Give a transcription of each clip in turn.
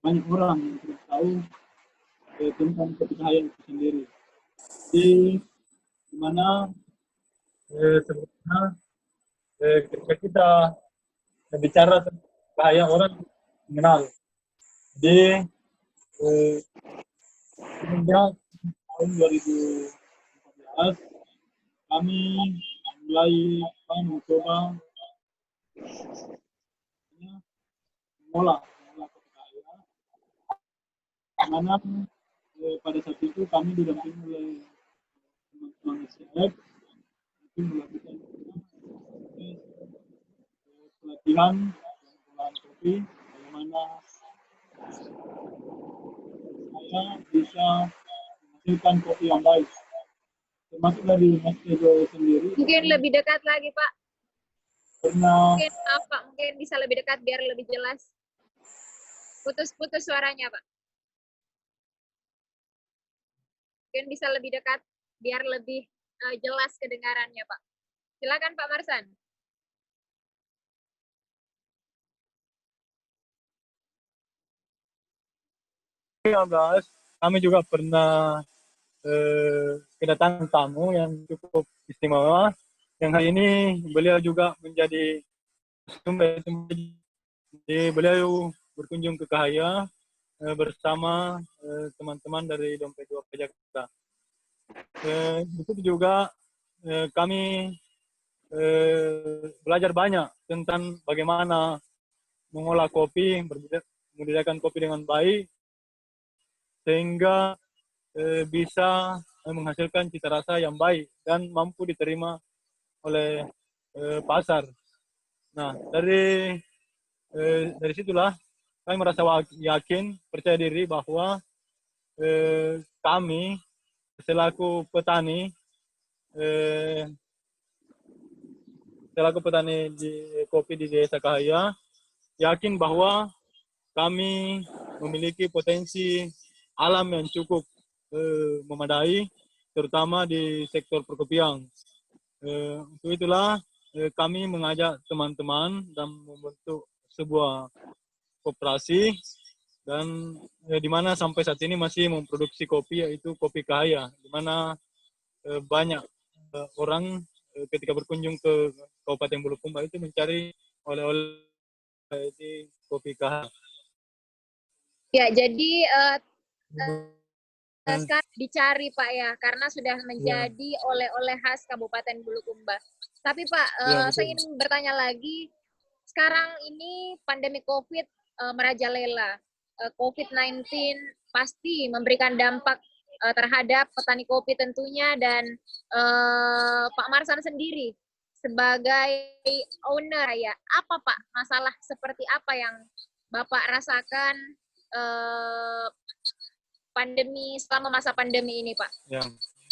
banyak orang yang tidak tahu tentang kopi Cahaya itu sendiri. Jadi di mana sebetulnya ketika kita bicara tentang Cahaya, orang mengenal. Jadi semenjak tahun 2014 kami mulai mencoba mengolah kopi Cahaya, di mana pada saat itu kami didampingi oleh teman-teman SCF itu melakukan pelatihan pengolahan kopi, bagaimana saya bisa menghasilkan kopi yang baik, termasuk dari Mas Tejo sendiri. Mungkin lebih dekat lagi Pak. Pernah. Mungkin apa? Mungkin bisa lebih dekat biar lebih jelas. Putus-putus suaranya Pak. Mungkin bisa lebih dekat biar lebih jelas kedengarannya Pak. Silakan Pak Marsan. Kami juga pernah kedatangan tamu yang cukup istimewa. Yang hari ini beliau juga menjadi sumber. Jadi beliau berkunjung ke Cahaya bersama teman-teman dari Dompet 2 Jakarta. Di situ juga kami belajar banyak tentang bagaimana mengolah kopi, membudidayakan kopi dengan baik, sehingga bisa menghasilkan cita rasa yang baik dan mampu diterima oleh pasar. Nah, dari situlah kami merasa yakin, percaya diri bahwa kami selaku petani di kopi di Desa Cahaya yakin bahwa kami memiliki potensi alam yang cukup memadai, terutama di sektor perkopian. Untuk itulah kami mengajak teman-teman dan membentuk sebuah koperasi, dan di mana sampai saat ini masih memproduksi kopi, yaitu Kopi Cahaya, di mana banyak orang ketika berkunjung ke Kabupaten Bulukumba itu mencari oleh-oleh di Kopi Cahaya. Ya, jadi sekarang dicari Pak ya, karena sudah menjadi oleh-oleh khas Kabupaten Bulukumba. Tapi Pak, saya ingin bertanya lagi, sekarang ini pandemi COVID merajalela. COVID-19 pasti memberikan dampak terhadap petani kopi tentunya, dan Pak Marsan sendiri sebagai owner ya, apa Pak masalah seperti apa yang Bapak rasakan selama masa pandemi ini Pak? Ya,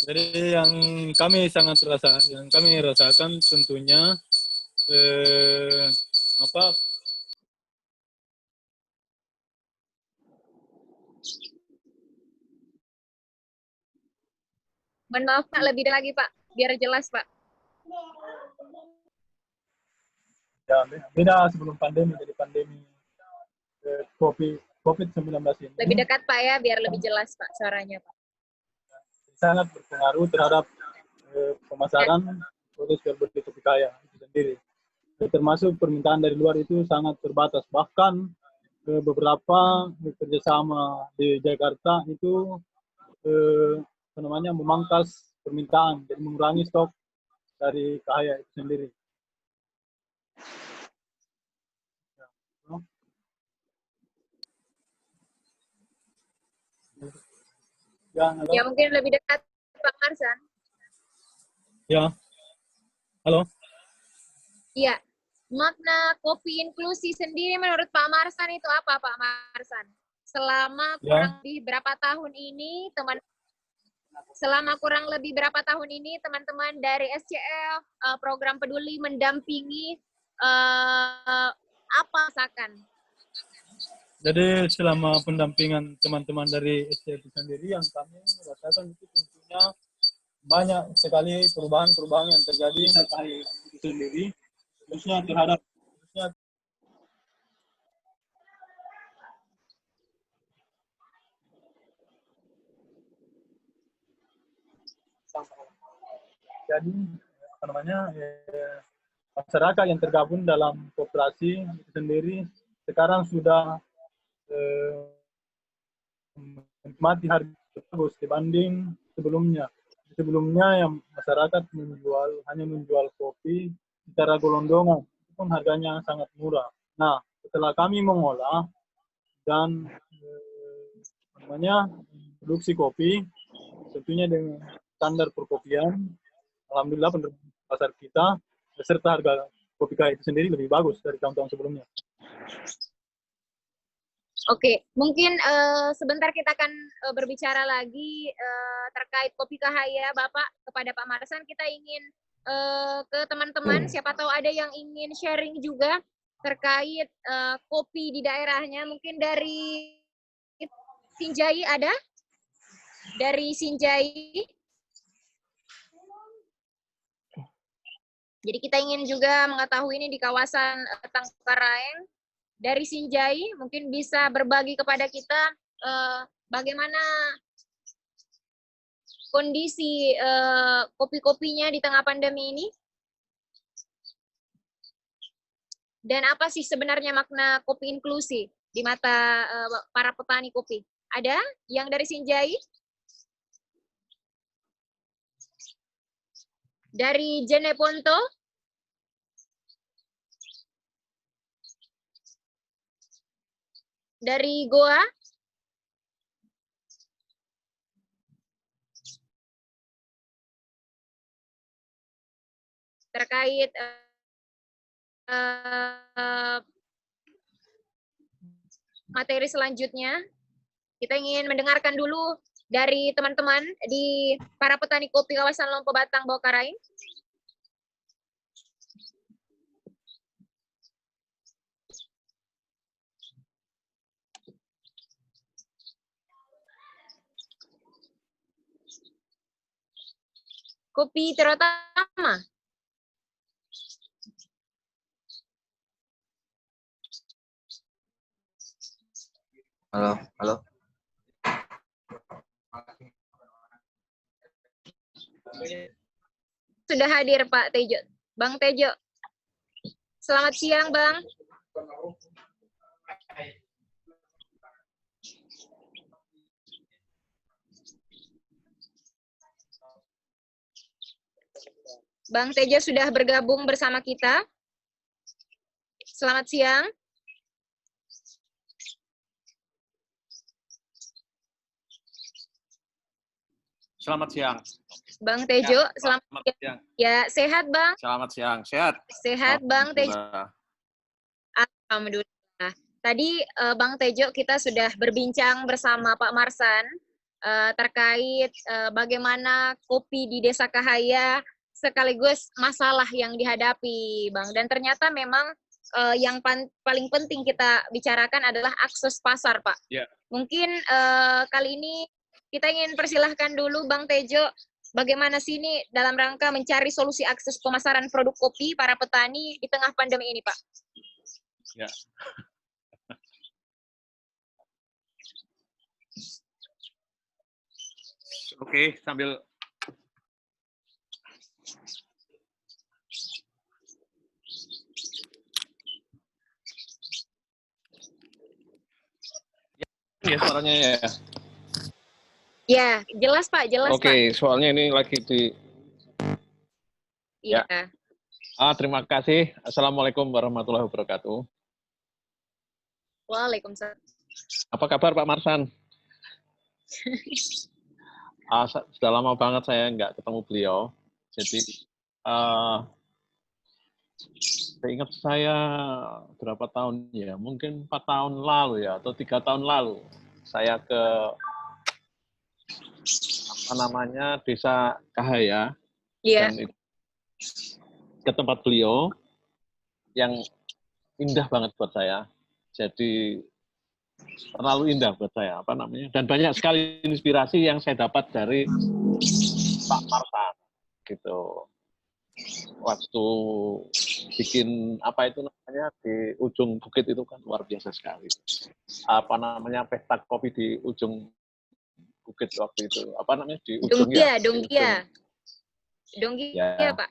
jadi yang kami rasakan tentunya Mohon maaf Pak, lebih lagi Pak, biar jelas Pak. Ya, beda sebelum pandemi, jadi pandemi COVID-19 ini. Lebih dekat Pak ya, biar lebih jelas Pak suaranya Pak. Sangat berpengaruh terhadap pemasaran produk berbagai Kopi Cahaya itu sendiri. Termasuk permintaan dari luar itu sangat terbatas. Bahkan beberapa kerjasama di Jakarta itu memangkas permintaan, jadi mengurangi stok dari Cahaya itu sendiri. Ya, mungkin lebih dekat Pak Marsan. Ya, halo. Iya, makna kopi inklusi sendiri menurut Pak Marsan itu apa Pak Marsan? Selama kurang lebih berapa tahun ini teman-teman dari SCF program peduli mendampingi apa rasakan? Jadi selama pendampingan teman-teman dari SCF sendiri, yang kami rasakan itu tentunya banyak sekali perubahan-perubahan yang terjadi itu sendiri, khususnya jadi apa namanya masyarakat yang tergabung dalam koperasi itu sendiri sekarang sudah menikmati harga bagus dibanding sebelumnya. Sebelumnya yang masyarakat hanya menjual kopi secara gelondongan, itu pun harganya sangat murah. Nah, setelah kami mengolah dan namanya produksi kopi, tentunya dengan standar perkopian, alhamdulillah penerima pasar kita beserta harga kopi KH itu sendiri lebih bagus dari tahun-tahun sebelumnya. Oke, mungkin sebentar kita akan berbicara lagi terkait kopi Kahaya, Bapak, kepada Pak Marsan. Kita ingin ke teman-teman, siapa tahu ada yang ingin sharing juga terkait kopi di daerahnya. Mungkin dari Sinjai ada? Dari Sinjai? Jadi kita ingin juga mengetahui ini di kawasan Tangkaraeng. Dari Sinjai mungkin bisa berbagi kepada kita bagaimana kondisi kopi-kopinya di tengah pandemi ini, dan apa sih sebenarnya makna kopi inklusi di mata para petani kopi. Ada yang dari Sinjai? Dari Jeneponto? Dari Goa? Terkait materi selanjutnya, kita ingin mendengarkan dulu dari teman-teman di para petani kopi kawasan Lompo Batang, Bawakaraeng. Kopi terutama. Halo, halo. Sudah hadir Pak Tejo. Bang Tejo. Selamat siang, Bang. Bang Tejo sudah bergabung bersama kita. Selamat siang. Selamat siang. Bang Tejo, ya, selamat siang. Ya, sehat Bang? Selamat siang, sehat. Sehat Bang Tejo. Alhamdulillah. Tadi Bang Tejo kita sudah berbincang bersama Pak Marsan terkait bagaimana kopi di Desa Kahaya sekaligus masalah yang dihadapi, Bang. Dan ternyata memang yang paling penting kita bicarakan adalah akses pasar, Pak. Yeah. Mungkin kali ini kita ingin persilahkan dulu Bang Tejo, bagaimana sih ini dalam rangka mencari solusi akses pemasaran produk kopi para petani di tengah pandemi ini, Pak? Ya. Oke, sambil ya suaranya ya. Ya, jelas Pak, jelas Pak. Oke, soalnya ini lagi di. Iya. Ya. Terima kasih. Assalamualaikum warahmatullahi wabarakatuh. Waalaikumsalam. Apa kabar Pak Marsan? Sudah lama banget saya nggak ketemu beliau. Jadi seingat saya berapa tahun ya? Mungkin 4 tahun lalu ya, atau 3 tahun lalu. Saya ke Desa Kahaya. Iya. Dan ke tempat beliau yang indah banget buat saya. Jadi terlalu indah buat saya, dan banyak sekali inspirasi yang saya dapat dari Pak Marsan gitu. Waktu bikin di ujung bukit itu kan luar biasa sekali. Pesta kopi di ujung bukit waktu itu. Di ujung Donggia. Donggi Ya. ya Pak.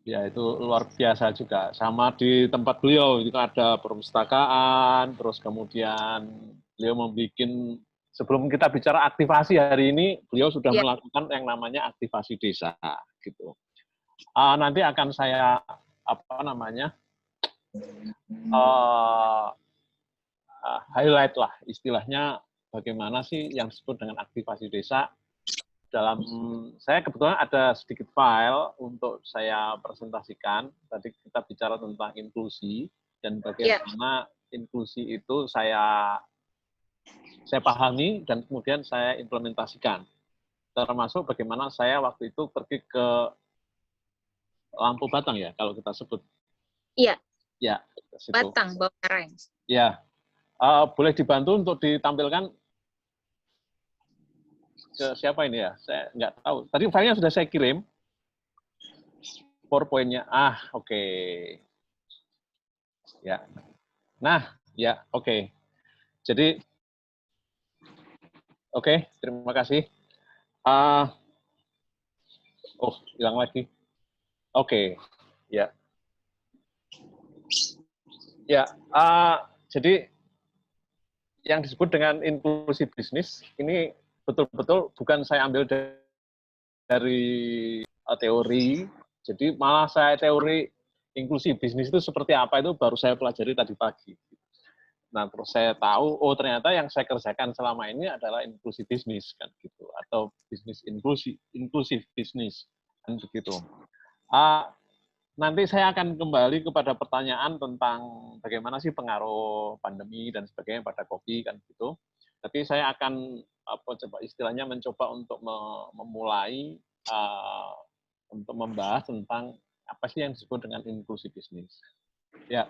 Ya, itu luar biasa juga. Sama di tempat beliau juga ada perpustakaan, terus kemudian beliau membuat, sebelum kita bicara aktivasi hari ini, beliau sudah Ya. melakukan yang namanya aktivasi desa gitu. Nanti akan saya highlight lah istilahnya bagaimana sih yang disebut dengan aktivasi desa. Dalam saya kebetulan ada sedikit file untuk saya presentasikan. Tadi kita bicara tentang inklusi dan bagaimana inklusi itu saya pahami dan kemudian saya implementasikan. Termasuk bagaimana saya waktu itu pergi ke Lampu Batang ya kalau kita sebut. Iya. Ya. Batang, Bawang. Ya. Boleh dibantu untuk ditampilkan ke siapa ini ya? Saya nggak tahu. Tadi filenya sudah saya kirim. PowerPoint-nya. Oke. Ya. Nah, ya, oke. Jadi, oke, terima kasih. Hilang lagi. Oke, ya. Ya, jadi yang disebut dengan inklusi bisnis ini betul-betul bukan saya ambil dari teori, jadi malah saya teori inklusi bisnis itu seperti apa itu baru saya pelajari tadi pagi. Nah, terus saya tahu, ternyata yang saya kerjakan selama ini adalah inklusi bisnis kan gitu, atau bisnis inklusif bisnis kan begitu. Nanti saya akan kembali kepada pertanyaan tentang bagaimana sih pengaruh pandemi dan sebagainya pada kopi kan gitu. Tapi saya akan mencoba untuk memulai untuk membahas tentang apa sih yang disebut dengan inklusi bisnis. Ya,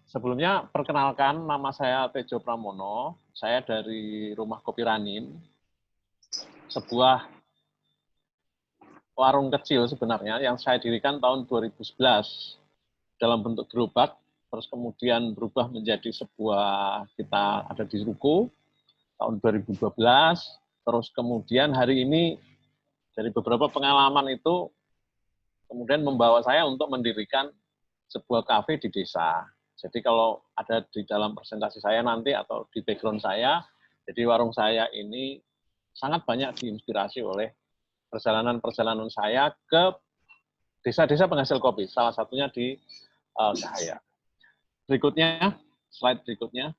sebelumnya perkenalkan, nama saya Tejo Pramono. Saya dari Rumah Kopi Ranin, sebuah warung kecil sebenarnya yang saya dirikan tahun 2011 dalam bentuk gerobak, terus kemudian berubah menjadi sebuah, kita ada di ruko tahun 2012, terus kemudian hari ini dari beberapa pengalaman itu kemudian membawa saya untuk mendirikan sebuah kafe di desa. Jadi kalau ada di dalam presentasi saya nanti atau di background saya, jadi warung saya ini sangat banyak diinspirasi oleh perjalanan-perjalanan saya ke desa-desa penghasil kopi, salah satunya di Cahaya. Berikutnya, slide berikutnya.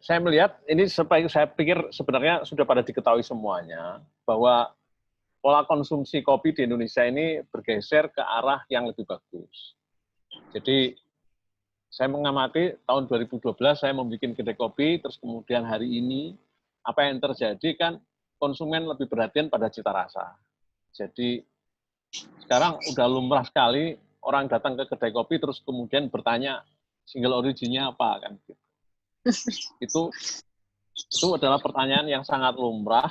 Saya melihat ini saya pikir sebenarnya sudah pada diketahui semuanya bahwa pola konsumsi kopi di Indonesia ini bergeser ke arah yang lebih bagus. Jadi saya mengamati tahun 2012 saya membuat kedai kopi, terus kemudian hari ini apa yang terjadi kan konsumen lebih perhatian pada cita rasa. Jadi sekarang udah lumrah sekali orang datang ke kedai kopi terus kemudian bertanya single originnya apa kan gitu. Itu adalah pertanyaan yang sangat lumrah,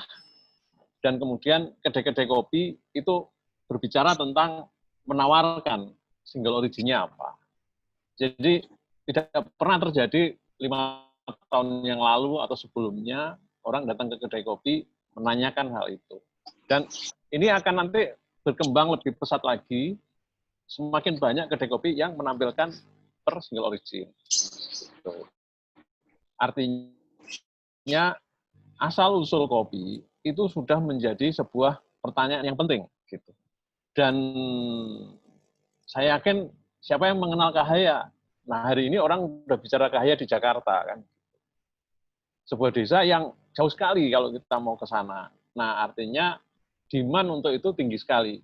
dan kemudian kedai-kedai kopi itu berbicara tentang menawarkan single originnya apa. Jadi tidak pernah terjadi 5 tahun yang lalu atau sebelumnya orang datang ke kedai kopi menanyakan hal itu. Dan ini akan nanti berkembang lebih pesat lagi, semakin banyak kedai kopi yang menampilkan per single origin. Artinya asal-usul kopi itu sudah menjadi sebuah pertanyaan yang penting. Gitu. Dan saya yakin siapa yang mengenal Cahaya? Nah, hari ini orang udah bicara Cahaya di Jakarta kan. Sebuah desa yang jauh sekali kalau kita mau ke sana. Nah, artinya demand untuk itu tinggi sekali.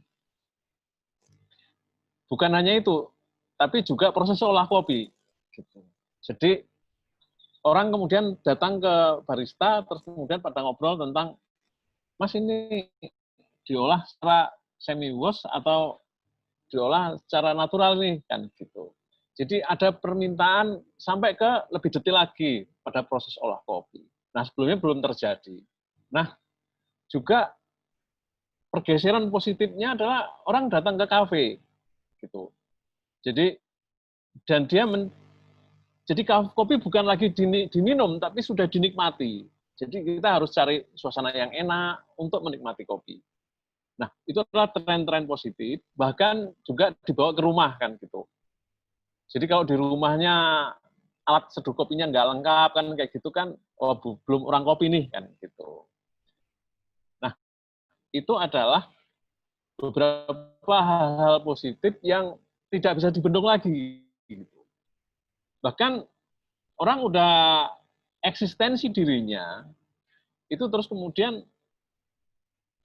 Bukan hanya itu, tapi juga proses olah kopi. Gitu. Jadi orang kemudian datang ke barista, terus kemudian pada ngobrol tentang, Mas ini diolah secara semi-wash atau diolah secara natural nih, kan gitu. Jadi ada permintaan sampai ke lebih detail lagi pada proses olah kopi. Nah, sebelumnya belum terjadi. Nah, juga pergeseran positifnya adalah orang datang ke kafe, gitu. Jadi dan dia Jadi kopi bukan lagi diminum, tapi sudah dinikmati. Jadi kita harus cari suasana yang enak untuk menikmati kopi. Nah, itu adalah tren-tren positif, bahkan juga dibawa ke rumah kan gitu. Jadi kalau di rumahnya alat seduh kopinya nggak lengkap kan kayak gitu kan, oh belum orang kopi nih kan gitu. Nah, itu adalah beberapa hal-hal positif yang tidak bisa dibendung lagi. Gitu. Bahkan orang udah eksistensi dirinya, itu terus kemudian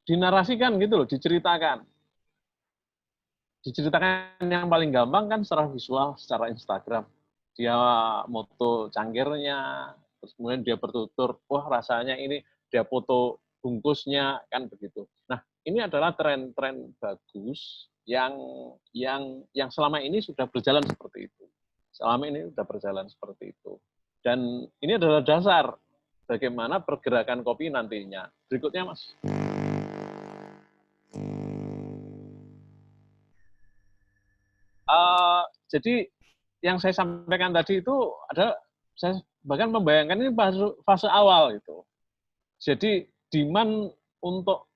dinarasikan gitu loh, diceritakan. Diceritakan yang paling gampang kan secara visual, secara Instagram. Dia moto cangkirnya, terus kemudian dia bertutur, wah rasanya ini, dia foto bungkusnya, kan begitu. Nah, ini adalah tren-tren bagus yang selama ini sudah berjalan seperti itu. Selama ini sudah berjalan seperti itu. Dan ini adalah dasar bagaimana pergerakan kopi nantinya. Berikutnya, Mas. Jadi yang saya sampaikan tadi itu ada, saya bahkan membayangkan ini fase awal itu. Jadi demand untuk,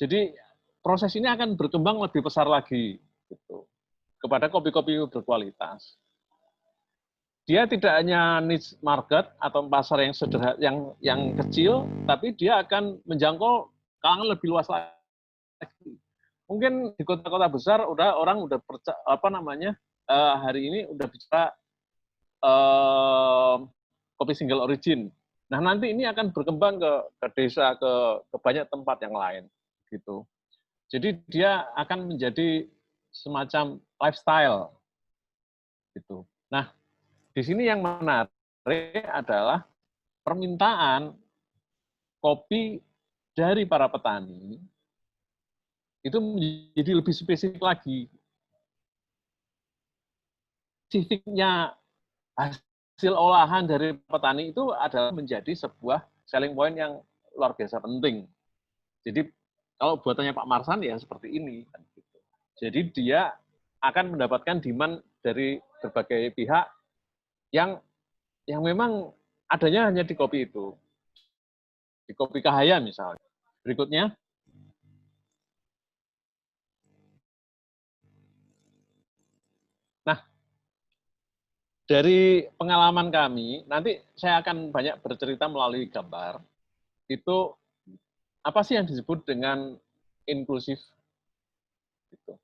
jadi proses ini akan berkembang lebih besar lagi gitu, kepada kopi-kopi berkualitas. Dia tidak hanya niche market atau pasar yang sederhana, yang kecil, tapi dia akan menjangkau kalangan lebih luas lagi. Mungkin di kota-kota besar orang udah hari ini udah bicara kopi single origin. Nah, nanti ini akan berkembang ke desa, ke banyak tempat yang lain gitu. Jadi dia akan menjadi semacam lifestyle gitu. Nah, di sini yang menarik adalah permintaan kopi dari para petani itu menjadi lebih spesifik lagi. Spesifiknya hasil olahan dari petani itu adalah menjadi sebuah selling point yang luar biasa penting. Jadi kalau buatannya Pak Marsan ya seperti ini. Jadi dia akan mendapatkan demand dari berbagai pihak yang memang adanya hanya di kopi itu. Di kopi Kahaya misalnya. Berikutnya. Nah, dari pengalaman kami, nanti saya akan banyak bercerita melalui gambar, itu apa sih yang disebut dengan inklusif? Gitu.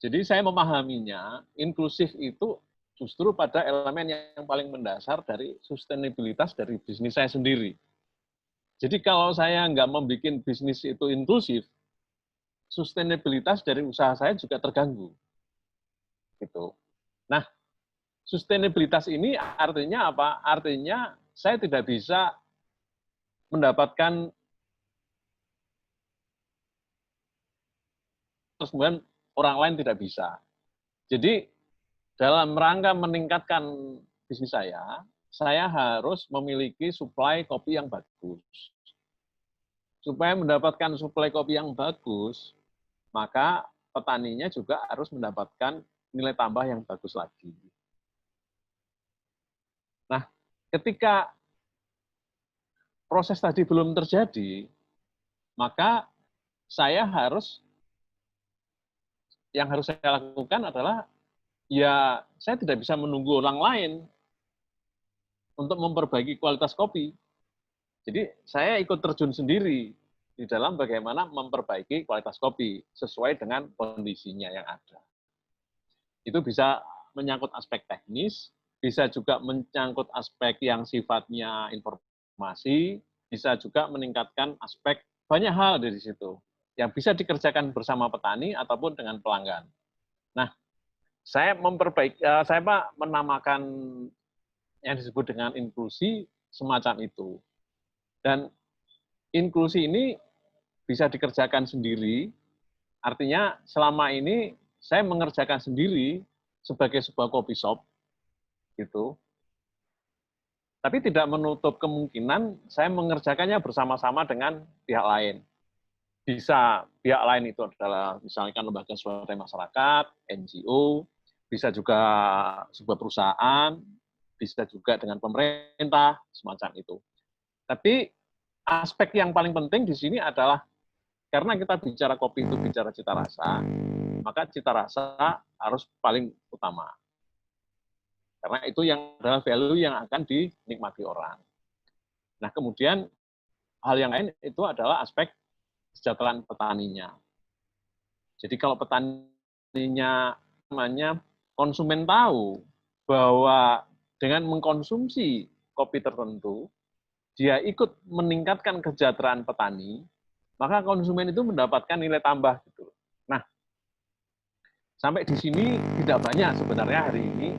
Jadi saya memahaminya, inklusif itu justru pada elemen yang paling mendasar dari sustainabilitas dari bisnis saya sendiri. Jadi kalau saya nggak membuat bisnis itu inklusif, sustainabilitas dari usaha saya juga terganggu. Gitu. Nah, sustainabilitas ini artinya apa? Artinya saya tidak bisa mendapatkan terus kemudian orang lain tidak bisa. Jadi dalam rangka meningkatkan bisnis saya harus memiliki suplai kopi yang bagus. Supaya mendapatkan suplai kopi yang bagus, maka petaninya juga harus mendapatkan nilai tambah yang bagus lagi. Nah, ketika proses tadi belum terjadi, maka yang harus saya lakukan adalah, ya saya tidak bisa menunggu orang lain untuk memperbaiki kualitas kopi. Jadi saya ikut terjun sendiri di dalam bagaimana memperbaiki kualitas kopi sesuai dengan kondisinya yang ada. Itu bisa menyangkut aspek teknis, bisa juga menyangkut aspek yang sifatnya informasi, bisa juga meningkatkan aspek banyak hal dari situ yang bisa dikerjakan bersama petani ataupun dengan pelanggan. Nah, saya menamakan yang disebut dengan inklusi semacam itu. Dan inklusi ini bisa dikerjakan sendiri, artinya selama ini saya mengerjakan sendiri sebagai sebuah coffee shop, gitu. Tapi tidak menutup kemungkinan saya mengerjakannya bersama-sama dengan pihak lain. Bisa pihak lain itu adalah misalkan lembaga swadaya masyarakat, NGO, bisa juga sebuah perusahaan, bisa juga dengan pemerintah, semacam itu. Tapi aspek yang paling penting di sini adalah karena kita bicara kopi itu bicara cita rasa, maka cita rasa harus paling utama. Karena itu yang adalah value yang akan dinikmati orang. Nah, kemudian hal yang lain itu adalah aspek kesejahteraan petaninya. Jadi kalau petaninya namanya konsumen tahu bahwa dengan mengkonsumsi kopi tertentu, dia ikut meningkatkan kesejahteraan petani, maka konsumen itu mendapatkan nilai tambah gitu. Nah, sampai di sini tidak banyak sebenarnya hari ini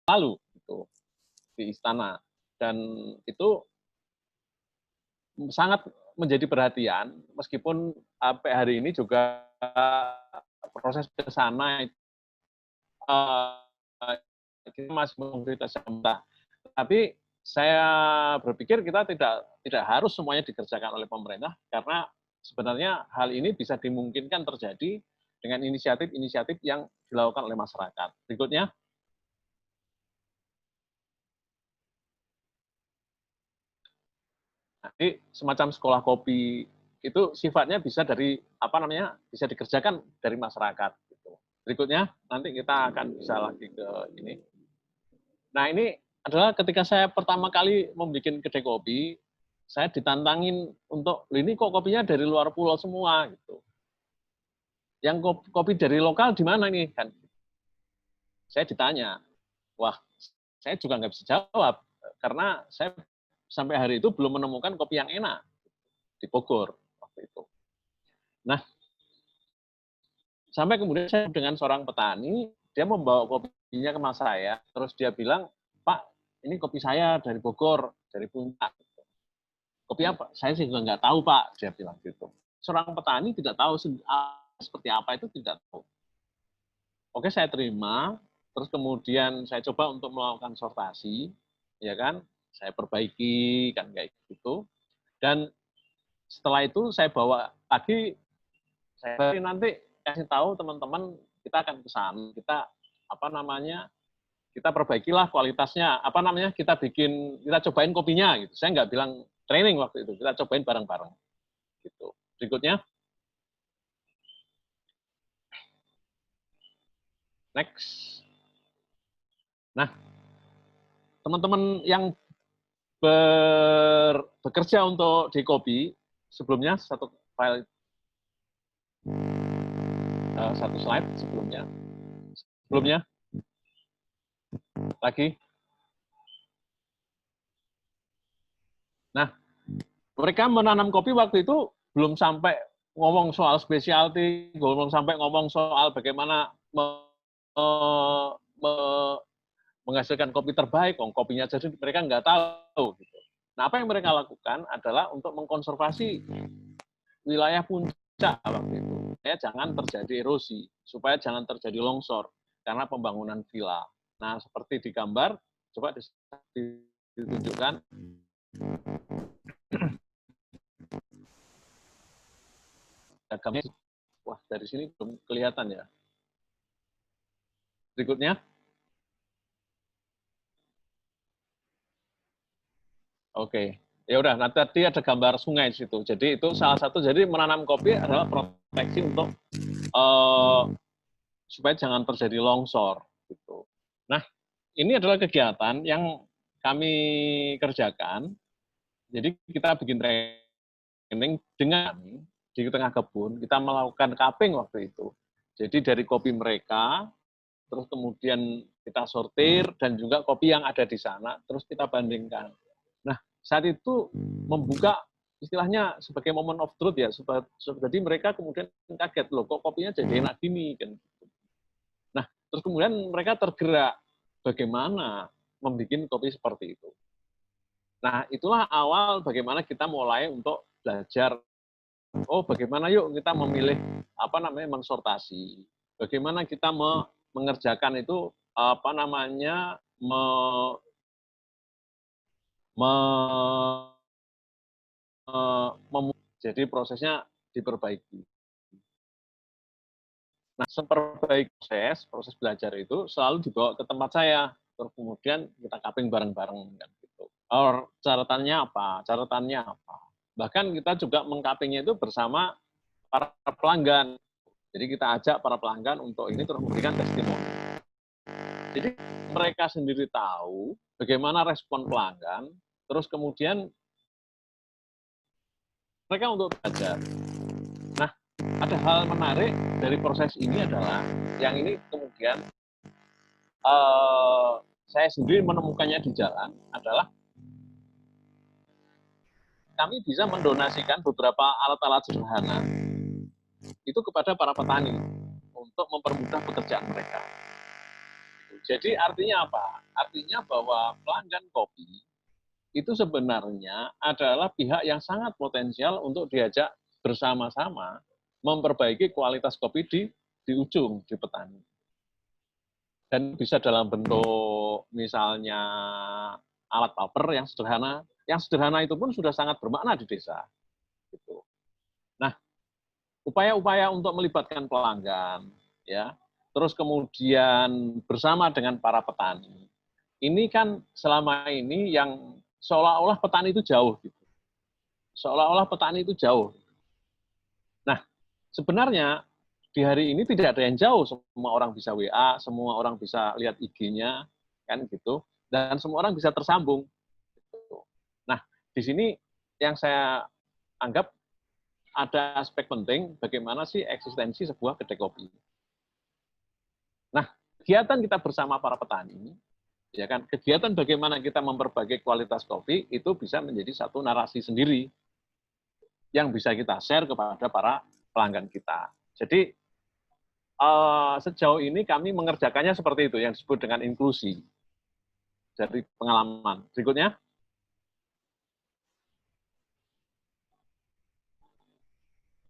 lalu gitu, di istana, dan itu sangat menjadi perhatian meskipun sampai hari ini juga proses ke sana kita masih menunggu pemerintah. Tapi saya berpikir kita tidak harus semuanya dikerjakan oleh pemerintah karena sebenarnya hal ini bisa dimungkinkan terjadi dengan inisiatif-inisiatif yang dilakukan oleh masyarakat. Berikutnya. Jadi semacam sekolah kopi itu sifatnya bisa dari bisa dikerjakan dari masyarakat. Gitu. Berikutnya nanti kita akan bisa lagi ke ini. Nah ini adalah ketika saya pertama kali membuat kedai kopi, saya ditantangin untuk ini kok kopinya dari luar pulau semua gitu. Yang kopi dari lokal di mana nih kan? Saya ditanya, wah saya juga nggak bisa jawab karena saya sampai hari itu belum menemukan kopi yang enak di Bogor waktu itu. Nah, sampai kemudian saya dengan seorang petani, dia membawa kopinya ke mas saya, terus dia bilang, Pak, ini kopi saya dari Bogor, dari Puncak. Kopi apa? Saya sih juga nggak tahu, Pak, dia bilang gitu. Seorang petani tidak tahu seperti apa itu tidak tahu. Oke, saya terima, terus kemudian saya coba untuk melakukan sortasi, ya kan? Saya perbaiki kan kayak gitu, dan setelah itu saya bawa lagi, saya nanti kasih tahu teman-teman kita akan ke sana, kita kita perbaikilah kualitasnya, kita cobain kopinya gitu. Saya nggak bilang training waktu itu, kita cobain bareng-bareng gitu. Berikutnya, next. Nah, teman-teman yang bekerja untuk di kopi, sebelumnya satu slide sebelumnya lagi. Nah, mereka menanam kopi waktu itu belum sampai ngomong soal specialty, belum sampai ngomong soal bagaimana menghasilkan kopi terbaik, kopinya jadi mereka nggak tahu. Gitu. Nah, apa yang mereka lakukan adalah untuk mengkonservasi wilayah puncak waktu itu. Ya, jangan terjadi erosi, supaya jangan terjadi longsor karena pembangunan villa. Nah, seperti di gambar, coba ditunjukkan. Wah, dari sini belum kelihatan ya. Berikutnya. Oke, ya udah. Nanti tadi ada gambar sungai di situ. Jadi itu salah satu. Jadi menanam kopi adalah proteksi untuk supaya jangan terjadi longsor. Gitu. Nah, ini adalah kegiatan yang kami kerjakan. Jadi kita bikin training dengan di tengah kebun. Kita melakukan cupping waktu itu. Jadi dari kopi mereka, terus kemudian kita sortir dan juga kopi yang ada di sana, terus kita bandingkan. Nah, saat itu membuka istilahnya sebagai moment of truth ya, jadi mereka kemudian kaget loh, kok kopinya jadi enak gini kan. Nah, terus kemudian mereka tergerak bagaimana membuat kopi seperti itu. Nah, itulah awal bagaimana kita mulai untuk belajar, oh bagaimana yuk kita memilih, mensortasi. Bagaimana kita mengerjakan itu, jadi prosesnya diperbaiki. Nah, memperbaiki proses belajar itu selalu dibawa ke tempat saya, terus kemudian kita cupping bareng-bareng kan gitu. Catatannya apa? Bahkan kita juga mengcuppingnya itu bersama para pelanggan. Jadi kita ajak para pelanggan untuk ini terus memberikan testimoni. Jadi mereka sendiri tahu bagaimana respon pelanggan, terus kemudian mereka untuk belajar. Nah, ada hal menarik dari proses ini adalah, yang ini kemudian saya sendiri menemukannya di jalan, adalah kami bisa mendonasikan beberapa alat-alat sederhana itu kepada para petani untuk mempermudah pekerjaan mereka. Jadi artinya apa? Artinya bahwa pelanggan kopi itu sebenarnya adalah pihak yang sangat potensial untuk diajak bersama-sama memperbaiki kualitas kopi di ujung, di petani. Dan bisa dalam bentuk misalnya alat paper yang sederhana itu pun sudah sangat bermakna di desa. Gitu. Nah, upaya-upaya untuk melibatkan pelanggan, ya, terus kemudian bersama dengan para petani, ini kan selama ini yang seolah-olah petani itu jauh, gitu. Seolah-olah petani itu jauh. Nah, sebenarnya di hari ini tidak ada yang jauh, semua orang bisa WA, semua orang bisa lihat IG-nya, kan gitu, dan semua orang bisa tersambung. Nah, di sini yang saya anggap ada aspek penting bagaimana sih eksistensi sebuah kedai kopi. Nah, kegiatan kita bersama para petani, ya kan, kegiatan bagaimana kita memperbaiki kualitas kopi itu bisa menjadi satu narasi sendiri yang bisa kita share kepada para pelanggan kita. Jadi sejauh ini kami mengerjakannya seperti itu, yang disebut dengan inklusi dari pengalaman. Berikutnya.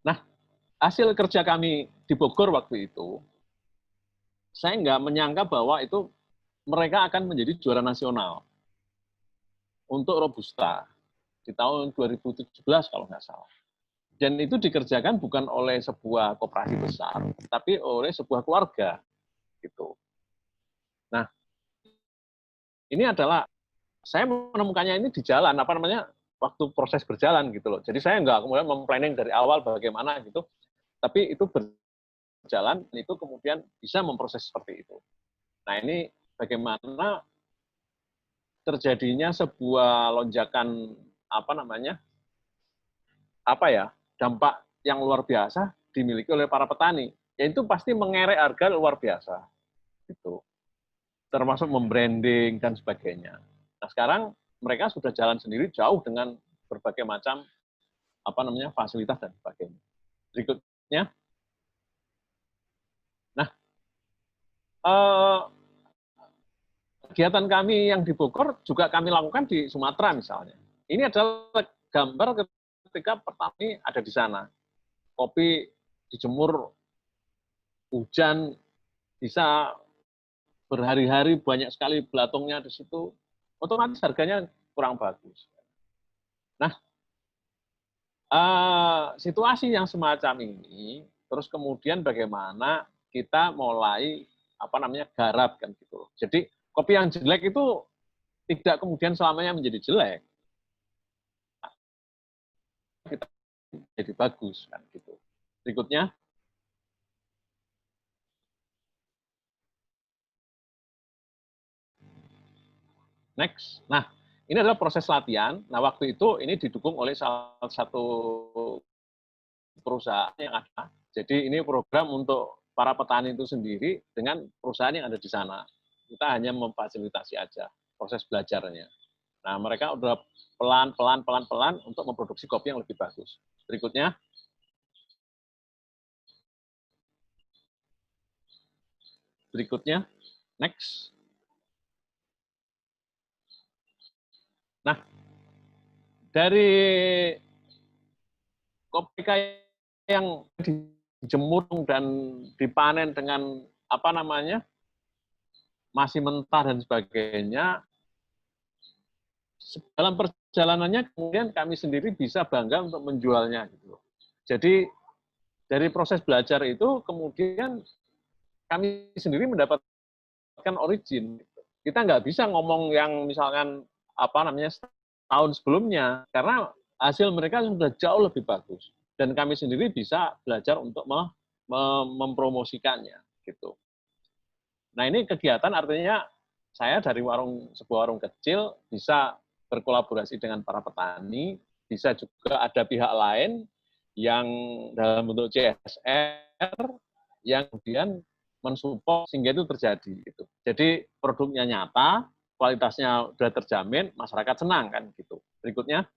Nah, hasil kerja kami di Bogor waktu itu, saya nggak menyangka bahwa itu mereka akan menjadi juara nasional untuk Robusta di tahun 2017 kalau nggak salah. Dan itu dikerjakan bukan oleh sebuah koperasi besar, tapi oleh sebuah keluarga, gitu. Nah, ini adalah saya menemukannya ini di jalan, waktu proses berjalan gitu loh. Jadi saya nggak kemudian memplanning dari awal bagaimana gitu, tapi itu berjalan, itu kemudian bisa memproses seperti itu. Nah, ini bagaimana terjadinya sebuah lonjakan dampak yang luar biasa dimiliki oleh para petani, yaitu pasti mengerek harga luar biasa, gitu. Termasuk membranding dan sebagainya. Nah, sekarang mereka sudah jalan sendiri jauh dengan berbagai macam fasilitas dan sebagainya. Berikutnya. Nah, kegiatan kami yang di Bogor juga kami lakukan di Sumatera misalnya. Ini adalah gambar ketika petani ada di sana. Kopi dijemur, hujan, bisa berhari-hari, banyak sekali belatungnya di situ, otomatis harganya kurang bagus. Nah, situasi yang semacam ini, terus kemudian bagaimana kita mulai garap kan gitu. Jadi kopi yang jelek itu tidak kemudian selamanya menjadi jelek. Kita jadi bagus kan gitu. Berikutnya. Next. Nah, ini adalah proses latihan. Nah, waktu itu ini didukung oleh salah satu perusahaan yang ada. Jadi ini program untuk para petani itu sendiri dengan perusahaan yang ada di sana. Kita hanya memfasilitasi aja proses belajarnya. Nah, mereka udah pelan-pelan untuk memproduksi kopi yang lebih bagus. Berikutnya. Next. Nah, dari kopi yang dijemur dan dipanen dengan apa namanya masih mentah dan sebagainya, dalam perjalanannya kemudian kami sendiri bisa bangga untuk menjualnya gitu. Jadi dari proses belajar itu kemudian kami sendiri mendapatkan origin. Kita nggak bisa ngomong yang misalkan apa namanya tahun sebelumnya karena hasil mereka sudah jauh lebih bagus dan kami sendiri bisa belajar untuk mempromosikannya gitu. Nah, ini kegiatan artinya saya dari sebuah warung kecil bisa berkolaborasi dengan para petani, bisa juga ada pihak lain yang dalam bentuk CSR yang kemudian mensupport sehingga itu terjadi gitu. Jadi produknya nyata, kualitasnya sudah terjamin, masyarakat senang kan gitu. Berikutnya.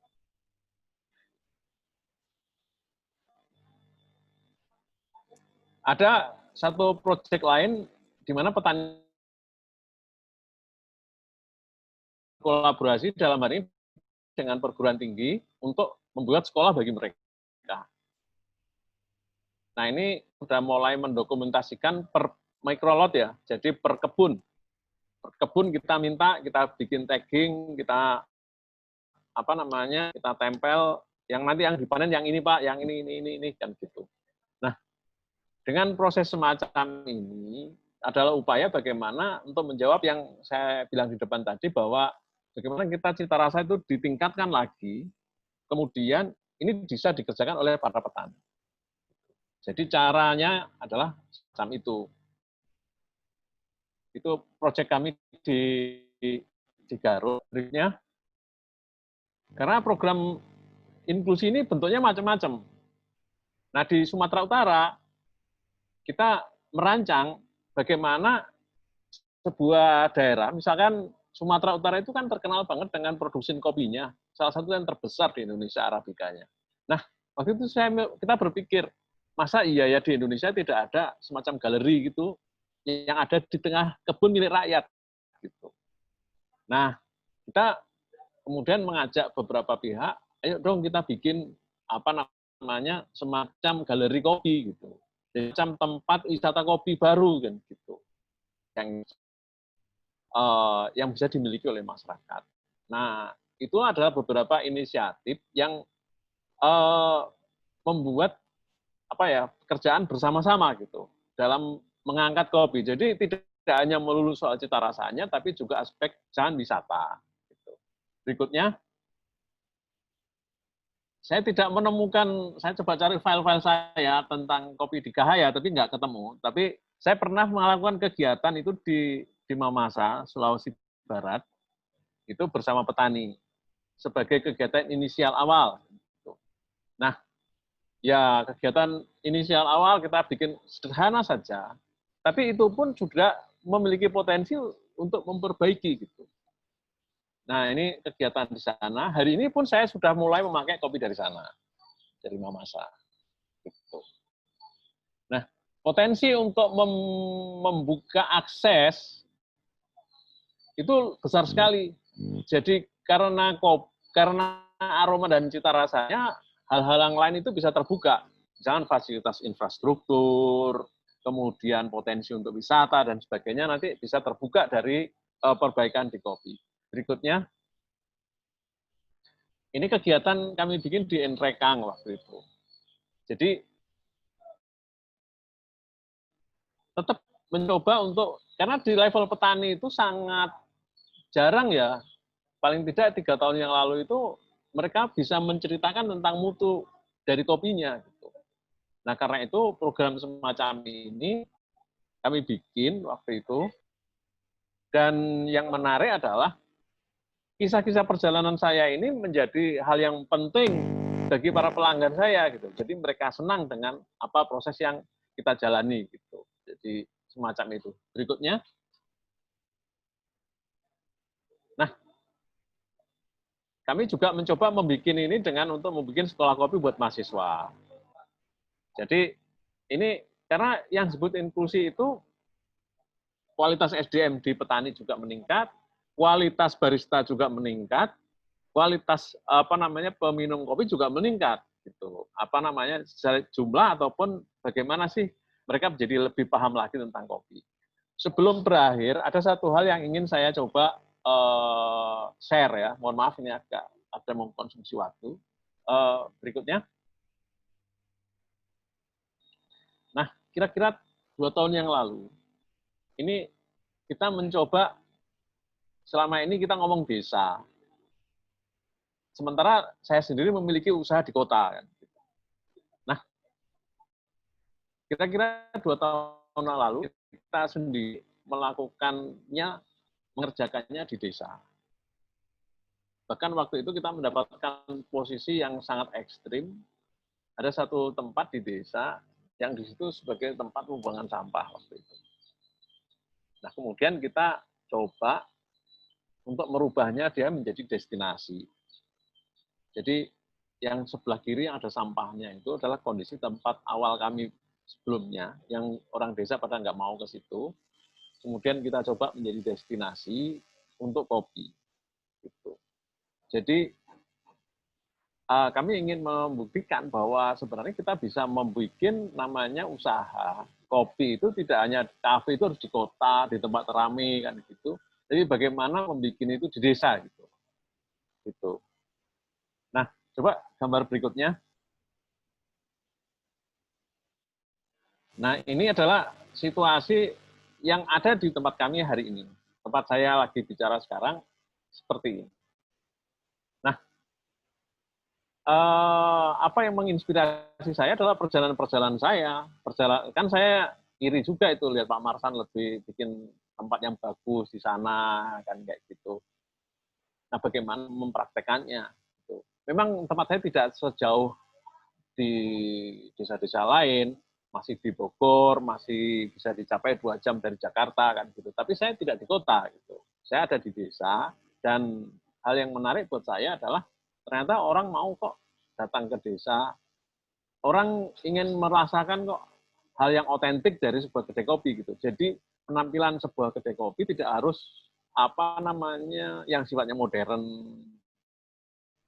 Ada satu proyek lain di mana petani kolaborasi dalam hal ini dengan perguruan tinggi untuk membuat sekolah bagi mereka. Nah, ini sudah mulai mendokumentasikan per microlot ya, jadi per kebun. Per kebun kita minta, kita bikin tagging, kita apa namanya, kita tempel yang nanti yang dipanen yang ini Pak, yang ini kan gitu. Nah, dengan proses semacam ini adalah upaya bagaimana untuk menjawab yang saya bilang di depan tadi bahwa bagaimana kita cita rasa itu ditingkatkan lagi, kemudian ini bisa dikerjakan oleh para petani. Jadi caranya adalah semacam itu. Itu proyek kami di Garut. Berikutnya, karena program inklusi ini bentuknya macam-macam. Nah, di Sumatera Utara, kita merancang bagaimana sebuah daerah, misalkan Sumatera Utara itu kan terkenal banget dengan produksi kopinya, salah satu yang terbesar di Indonesia Arabikanya. Nah, waktu itu kita berpikir, masa iya ya di Indonesia tidak ada semacam galeri gitu, yang ada di tengah kebun milik rakyat. Gitu. Nah, kita kemudian mengajak beberapa pihak, ayo dong kita bikin apa namanya semacam galeri kopi gitu. Semacam tempat wisata kopi baru kan gitu. Yang bisa dimiliki oleh masyarakat. Nah, itu adalah beberapa inisiatif yang membuat apa ya pekerjaan bersama-sama gitu dalam mengangkat kopi. Jadi tidak hanya melulu soal cita rasanya, tapi juga aspek jalan wisata. Gitu. Berikutnya, saya tidak menemukan, saya coba cari file-file saya tentang kopi di Gahaya, tapi nggak ketemu. Tapi saya pernah melakukan kegiatan itu di Mamasa, Sulawesi Barat, itu bersama petani, sebagai kegiatan inisial awal. Nah, ya kegiatan inisial awal kita bikin sederhana saja, tapi itu pun juga memiliki potensi untuk memperbaiki gitu. Nah, ini kegiatan di sana. Hari ini pun saya sudah mulai memakai kopi dari sana, dari Mamasa. Gitu. Nah, potensi untuk membuka akses itu besar sekali. Jadi karena aroma dan cita rasanya, hal-hal yang lain itu bisa terbuka. Misalkan fasilitas infrastruktur, kemudian potensi untuk wisata dan sebagainya nanti bisa terbuka dari perbaikan di kopi. Berikutnya, ini kegiatan kami bikin di Nrekang waktu itu. Jadi tetap mencoba untuk, karena di level petani itu sangat jarang ya, paling tidak 3 tahun yang lalu itu mereka bisa menceritakan tentang mutu dari kopinya. Gitu. Nah, karena itu program semacam ini kami bikin waktu itu. Dan yang menarik adalah kisah-kisah perjalanan saya ini menjadi hal yang penting bagi para pelanggan saya. Gitu. Jadi mereka senang dengan apa proses yang kita jalani. Gitu. Jadi semacam itu. Berikutnya. Nah, kami juga mencoba membuat ini untuk membuat sekolah kopi buat mahasiswa. Jadi ini karena yang disebut inklusi itu kualitas SDM di petani juga meningkat, kualitas barista juga meningkat, kualitas peminum kopi juga meningkat gitu. Secara jumlah ataupun bagaimana sih mereka menjadi lebih paham lagi tentang kopi. Sebelum berakhir ada satu hal yang ingin saya coba share ya. Mohon maaf ini agak ada mengkonsumsi waktu. Berikutnya. Nah, kira-kira 2 tahun yang lalu ini kita mencoba, selama ini kita ngomong desa. Sementara saya sendiri memiliki usaha di kota. Nah, kira-kira 2 tahun yang lalu kita sendiri mengerjakannya di desa. Bahkan waktu itu kita mendapatkan posisi yang sangat ekstrim. Ada satu tempat di desa yang di situ sebagai tempat pembuangan sampah waktu itu. Nah, kemudian kita coba untuk merubahnya dia menjadi destinasi. Jadi yang sebelah kiri yang ada sampahnya itu adalah kondisi tempat awal kami sebelumnya, yang orang desa pada nggak mau ke situ. Kemudian kita coba menjadi destinasi untuk kopi. Gitu. Jadi kami ingin membuktikan bahwa sebenarnya kita bisa membuat namanya usaha. Kopi itu tidak hanya kafe itu harus di kota, di tempat ramai kan gitu. Jadi bagaimana membuat itu di desa gitu. Gitu. Nah, coba gambar berikutnya. Nah, ini adalah situasi yang ada di tempat kami hari ini. Tempat saya lagi bicara sekarang seperti ini. Nah, apa yang menginspirasi saya adalah perjalanan-perjalanan saya. Kan saya iri juga itu lihat Pak Marsan lebih bikin tempat yang bagus di sana kan kayak gitu. Nah, bagaimana mempraktekannya? Gitu. Memang tempat saya tidak sejauh di desa-desa lain, masih di Bogor, masih bisa dicapai 2 jam dari Jakarta kan gitu. Tapi saya tidak di kota gitu. Saya ada di desa, dan hal yang menarik buat saya adalah ternyata orang mau kok datang ke desa. Orang ingin merasakan kok hal yang otentik dari sebuah kedai kopi gitu. Jadi penampilan sebuah kedai kopi tidak harus yang sifatnya modern,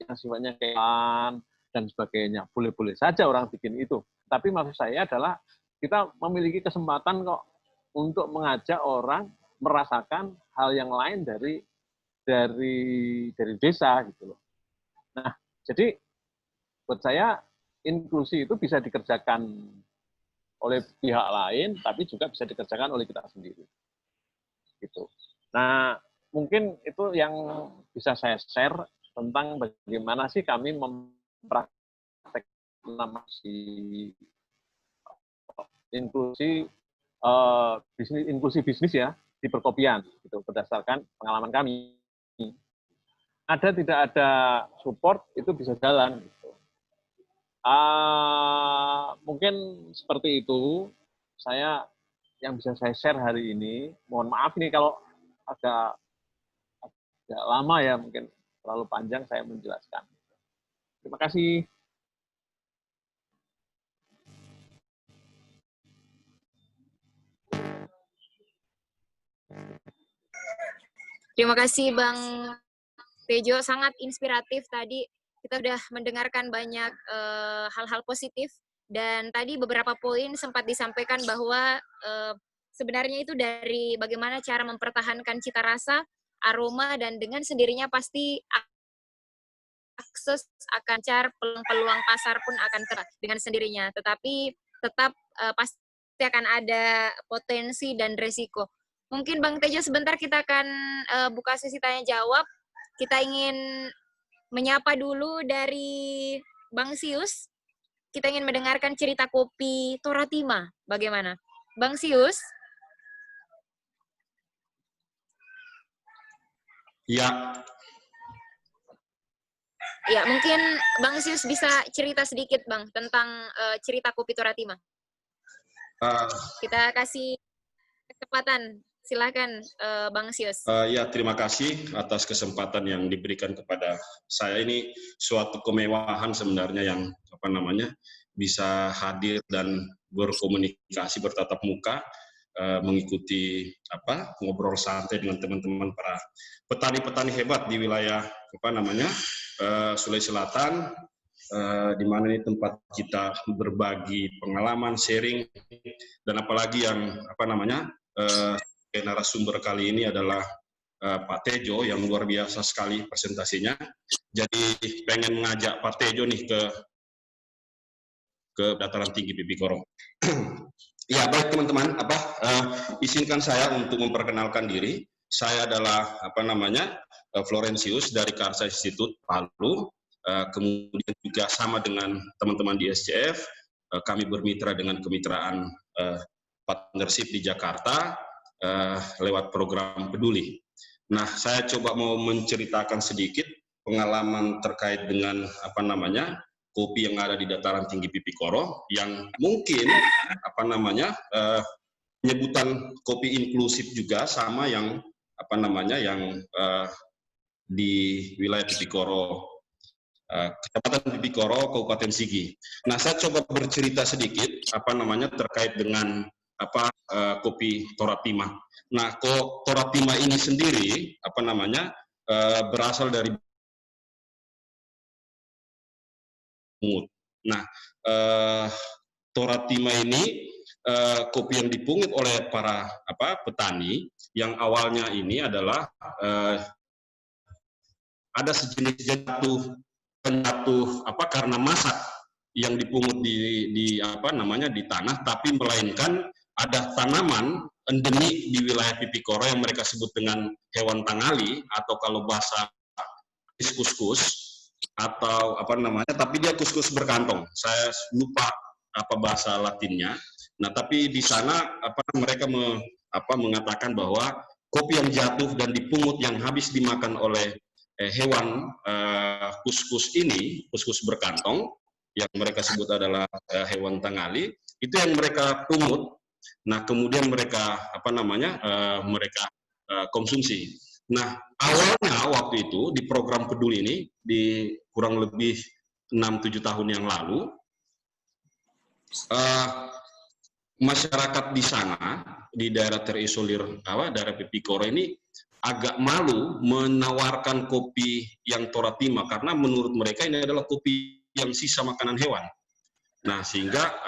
yang sifatnya kean dan sebagainya. Boleh-boleh saja orang bikin itu. Tapi maksud saya adalah kita memiliki kesempatan kok untuk mengajak orang merasakan hal yang lain dari desa gitu loh. Nah, jadi buat saya inklusi itu bisa dikerjakan oleh pihak lain, tapi juga bisa dikerjakan oleh kita sendiri. Gitu. Nah, mungkin itu yang bisa saya share tentang bagaimana sih kami mempraktek inklusi bisnis ya di perkopian gitu, berdasarkan pengalaman kami. Ada tidak ada support itu bisa jalan gitu. Mungkin seperti itu saya yang bisa saya share hari ini. Mohon maaf nih kalau agak lama ya, mungkin terlalu panjang saya menjelaskan. Terima kasih. Terima kasih Bang Tejo, sangat inspiratif tadi. Kita sudah mendengarkan banyak hal-hal positif, dan tadi beberapa poin sempat disampaikan bahwa sebenarnya itu dari bagaimana cara mempertahankan cita rasa, aroma, dan dengan sendirinya pasti akses akan peluang pasar pun akan dengan sendirinya. Tetapi tetap pasti akan ada potensi dan resiko. Mungkin Bang Tejo sebentar kita akan buka sesi tanya jawab. Kita ingin menyapa dulu dari Bang Sius. Kita ingin mendengarkan cerita kopi Toratima. Bagaimana? Bang Sius? Ya. Ya, mungkin Bang Sius bisa cerita sedikit Bang tentang cerita kopi Toratima. Kita kasih kesempatan. Silakan Bang Sius. Ya, terima kasih atas kesempatan yang diberikan kepada saya. Ini suatu kemewahan sebenarnya yang bisa hadir dan berkomunikasi bertatap muka mengikuti ngobrol santai dengan teman-teman para petani-petani hebat di wilayah Sulawesi Selatan, di mana ini tempat kita berbagi pengalaman, sharing, dan apalagi yang narasumber kali ini adalah Pak Tejo yang luar biasa sekali presentasinya. Jadi pengen mengajak Pak Tejo nih ke dataran tinggi Pipikoro. Ya baik teman-teman, izinkan saya untuk memperkenalkan diri. Saya adalah Florentius dari Karsa Institute Palu. Kemudian juga sama dengan teman-teman di SCF, kami bermitra dengan kemitraan partnership di Jakarta lewat program Peduli. Nah, saya coba mau menceritakan sedikit pengalaman terkait dengan kopi yang ada di dataran tinggi Pipikoro, yang mungkin penyebutan kopi inklusif juga sama yang yang di wilayah Pipikoro, Kecamatan Pipikoro, Kabupaten Sigi. Nah, saya coba bercerita sedikit terkait dengan kopi Toratima. Nah, Toratima ini sendiri berasal dari pungut. Nah, Toratima ini kopi yang dipungut oleh para petani yang awalnya ini adalah ada sejenis penyatu karena masak yang dipungut di tanah, tapi melainkan ada tanaman endemik di wilayah Pipikoro yang mereka sebut dengan hewan tangali, atau kalau bahasa kuskus, atau tapi dia kuskus berkantong. Saya lupa bahasa Latinnya. Nah, tapi di sana mereka mengatakan bahwa kopi yang jatuh dan dipungut yang habis dimakan oleh hewan kuskus ini, kuskus berkantong, yang mereka sebut adalah hewan tangali, itu yang mereka pungut. Nah, kemudian mereka mereka konsumsi. Nah, awalnya waktu itu di program Peduli ini, di kurang lebih 6-7 tahun yang lalu, masyarakat di sana, di daerah terisolir, daerah Pipikoro ini agak malu menawarkan kopi yang Toratima, karena menurut mereka ini adalah kopi yang sisa makanan hewan. Nah, sehingga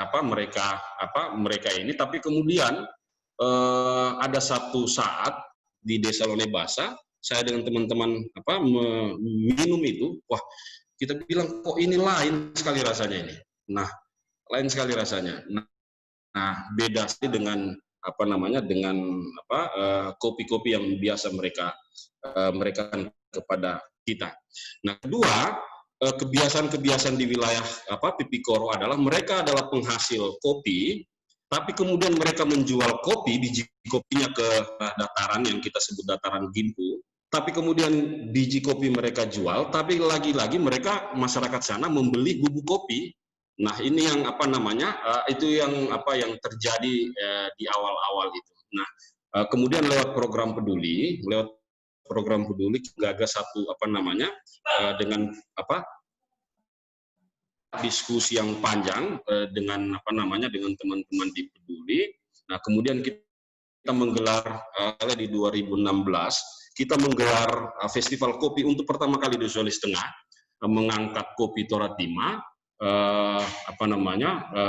mereka ini, tapi kemudian ada satu saat di Desa Lonebasa, saya dengan teman-teman minum itu, wah, kita bilang kok ini lain sekali rasanya ini. Nah, lain sekali rasanya. Nah, beda sih dengan dengan kopi-kopi yang biasa mereka kepada kita. Nah, kedua, kebiasaan-kebiasaan di wilayah Pipikoro adalah mereka adalah penghasil kopi, tapi kemudian mereka menjual kopi, biji kopinya ke dataran yang kita sebut dataran Gimpu, tapi kemudian biji kopi mereka jual, tapi lagi-lagi mereka, masyarakat sana membeli bubuk kopi. Nah, ini yang itu yang terjadi di awal-awal itu. Nah, kemudian lewat program Peduli gagas satu dengan diskusi yang panjang dengan dengan teman-teman di Peduli. Nah, kemudian kita menggelar di 2016 kita menggelar festival kopi untuk pertama kali di Sulawesi Tengah, mengangkat kopi Toratima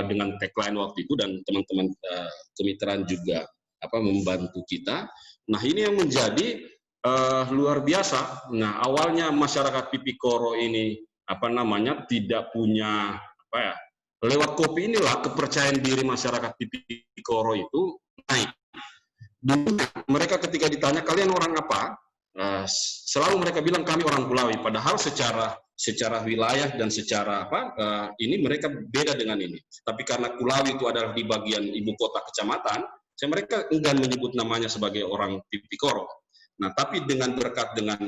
dengan tagline waktu itu, dan teman-teman kemitraan juga membantu kita. Nah, ini yang menjadi luar biasa. Nah, awalnya masyarakat Pipikoro ini tidak punya lewat kopi inilah kepercayaan diri masyarakat Pipikoro itu naik. Dulu mereka ketika ditanya kalian orang apa, selalu mereka bilang kami orang Kulawi, padahal secara wilayah dan secara ini mereka beda dengan ini. Tapi karena Kulawi itu adalah di bagian ibu kota kecamatan, mereka enggan menyebut namanya sebagai orang Pipikoro. Nah, tapi dengan berkat dengan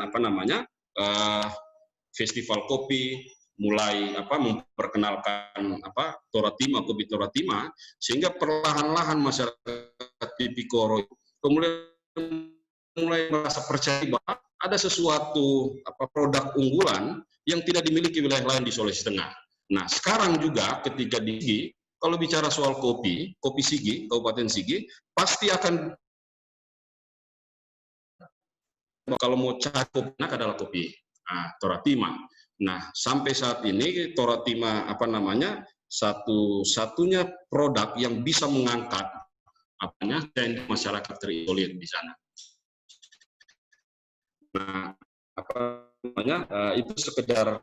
festival kopi, mulai memperkenalkan Toratima, kopi Toratima, sehingga perlahan-lahan masyarakat Pipikoro kemudian mulai merasa percaya bahwa ada sesuatu produk unggulan yang tidak dimiliki wilayah lain di Sulawesi Tengah. Nah, sekarang juga ketika di kalau bicara soal kopi Sigi, Kabupaten Sigi, pasti akan, kalau mau cari kopi enak adalah kopi Toratima. Nah, sampai saat ini Toratima satu-satunya produk yang bisa mengangkat masyarakat terisolir di sana. Nah, itu sekedar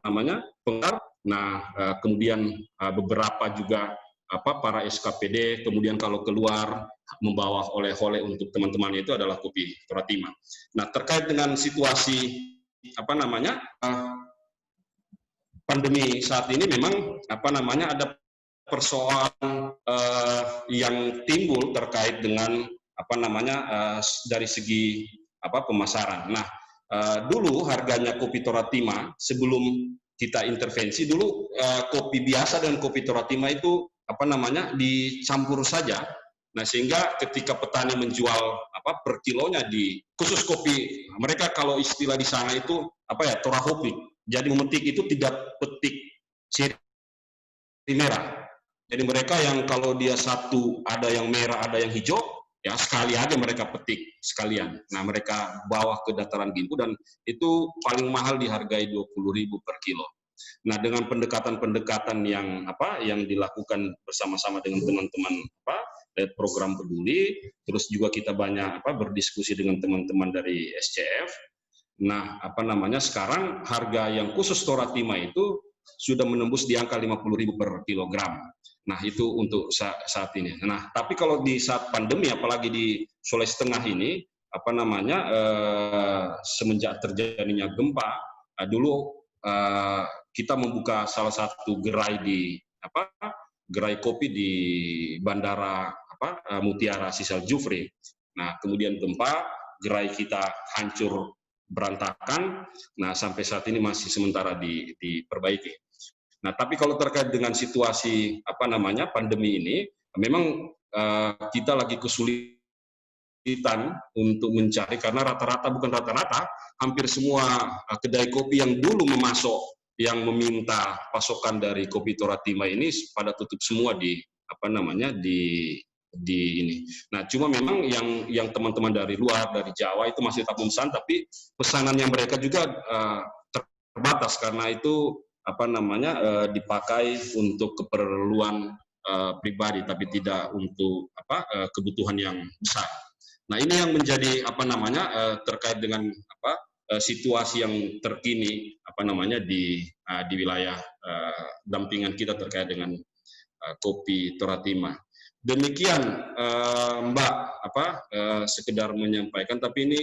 pengar. Nah, kemudian beberapa juga para SKPD, kemudian kalau keluar membawa oleh-oleh untuk teman-temannya itu adalah kopi Toratima. Nah, terkait dengan situasi pandemi saat ini memang ada persoalan yang timbul terkait dengan dari segi pemasaran. Nah, dulu harganya kopi Toratima sebelum kita intervensi dulu kopi biasa dan kopi Toratima itu dicampur saja. Nah, sehingga ketika petani menjual per kilonya khusus kopi, mereka kalau istilah di sana itu torahopi. Jadi memetik itu tidak petik siri merah. Jadi mereka yang kalau dia satu ada yang merah, ada yang hijau, ya sekali aja mereka petik sekalian. Nah, mereka bawa ke dataran Gimpu dan itu paling mahal dihargai 20.000 per kilo. Nah, dengan pendekatan-pendekatan yang dilakukan bersama-sama dengan teman-teman program peduli, terus juga kita banyak berdiskusi dengan teman-teman dari SCF. Nah, sekarang harga yang khusus Toratima itu sudah menembus di angka 50.000 per kilogram. Nah, itu untuk saat ini. Nah, tapi kalau di saat pandemi, apalagi di Sulawesi Tengah ini, semenjak terjadinya gempa, dulu kita membuka salah satu gerai gerai kopi di Bandara Mutiara Sisal Jufri. Nah, kemudian gempa, gerai kita hancur berantakan. Nah, sampai saat ini masih sementara diperbaiki. Nah, tapi kalau terkait dengan situasi pandemi ini, memang kita lagi kesulitan untuk mencari, karena rata-rata hampir semua kedai kopi yang dulu yang meminta pasokan dari kopi Toratima ini pada tutup semua di ini. Nah, cuma memang yang teman-teman dari luar, dari Jawa itu masih tetap memesan, tapi pesanannya mereka juga terbatas karena itu dipakai untuk keperluan pribadi, tapi tidak untuk kebutuhan yang besar. Nah, ini yang menjadi terkait dengan situasi yang terkini di wilayah dampingan kita terkait dengan kopi Toratima. Demikian Mbak, sekedar menyampaikan, tapi ini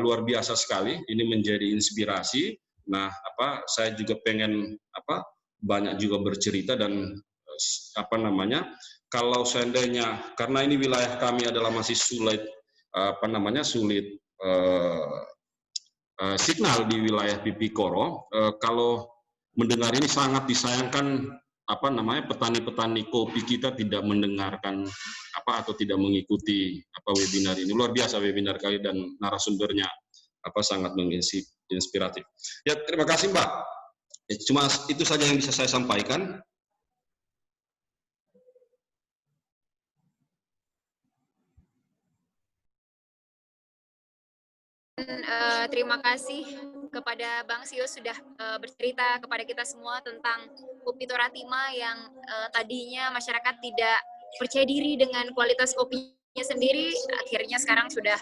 luar biasa sekali, ini menjadi inspirasi. Nah, saya juga pengen banyak juga bercerita dan kalau seandainya, karena ini wilayah kami adalah masih sulit signal di wilayah Pipikoro, kalau mendengar ini sangat disayangkan petani-petani kopi kita tidak mendengarkan atau tidak mengikuti webinar ini. Luar biasa webinar kali dan narasumbernya sangat menginspiratif. Ya, terima kasih Mbak. Cuma itu saja yang bisa saya sampaikan. Terima kasih kepada Bang Sius sudah bercerita kepada kita semua tentang kopi Toratima yang tadinya masyarakat tidak percaya diri dengan kualitas kopinya sendiri, akhirnya sekarang sudah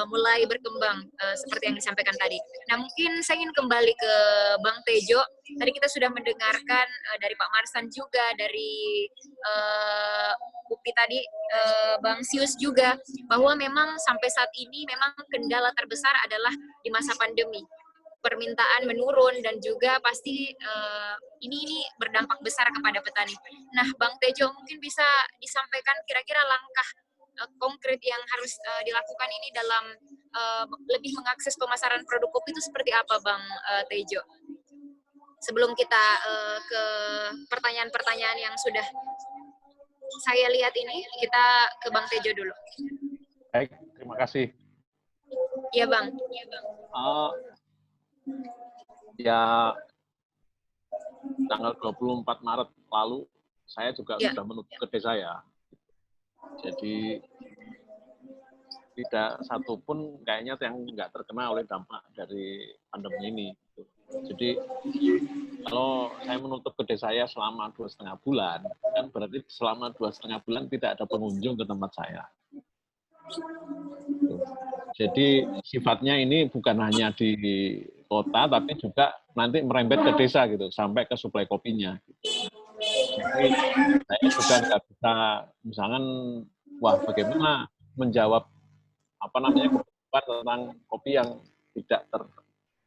mulai berkembang seperti yang disampaikan tadi. Nah, mungkin saya ingin kembali ke Bang Tejo. Tadi kita sudah mendengarkan dari Pak Marsan juga, dari Upi tadi, Bang Sius juga, bahwa memang sampai saat ini memang kendala terbesar adalah di masa pandemi. Permintaan menurun dan juga pasti ini berdampak besar kepada petani. Nah, Bang Tejo mungkin bisa disampaikan kira-kira langkah konkret yang harus dilakukan ini dalam lebih mengakses pemasaran produk kopi itu seperti apa, Bang Tejo? Sebelum kita ke pertanyaan-pertanyaan yang sudah saya lihat ini, kita ke Bang Tejo dulu. Baik, terima kasih. Iya, Bang. Ya, tanggal 24 Maret lalu saya juga Ya. sudah menutup kedai saya. Jadi tidak satupun kayaknya yang nggak terkena oleh dampak dari pandemi ini. Gitu. Jadi kalau saya menutup kedai saya selama 2,5 bulan, kan berarti selama 2,5 bulan tidak ada pengunjung ke tempat saya. Gitu. Jadi sifatnya ini bukan hanya di kota, tapi juga nanti merembet ke desa gitu, sampai ke suplai kopinya. Gitu. Jadi saya juga nggak bisa, misalkan, wah bagaimana menjawab kebutuhan tentang kopi yang tidak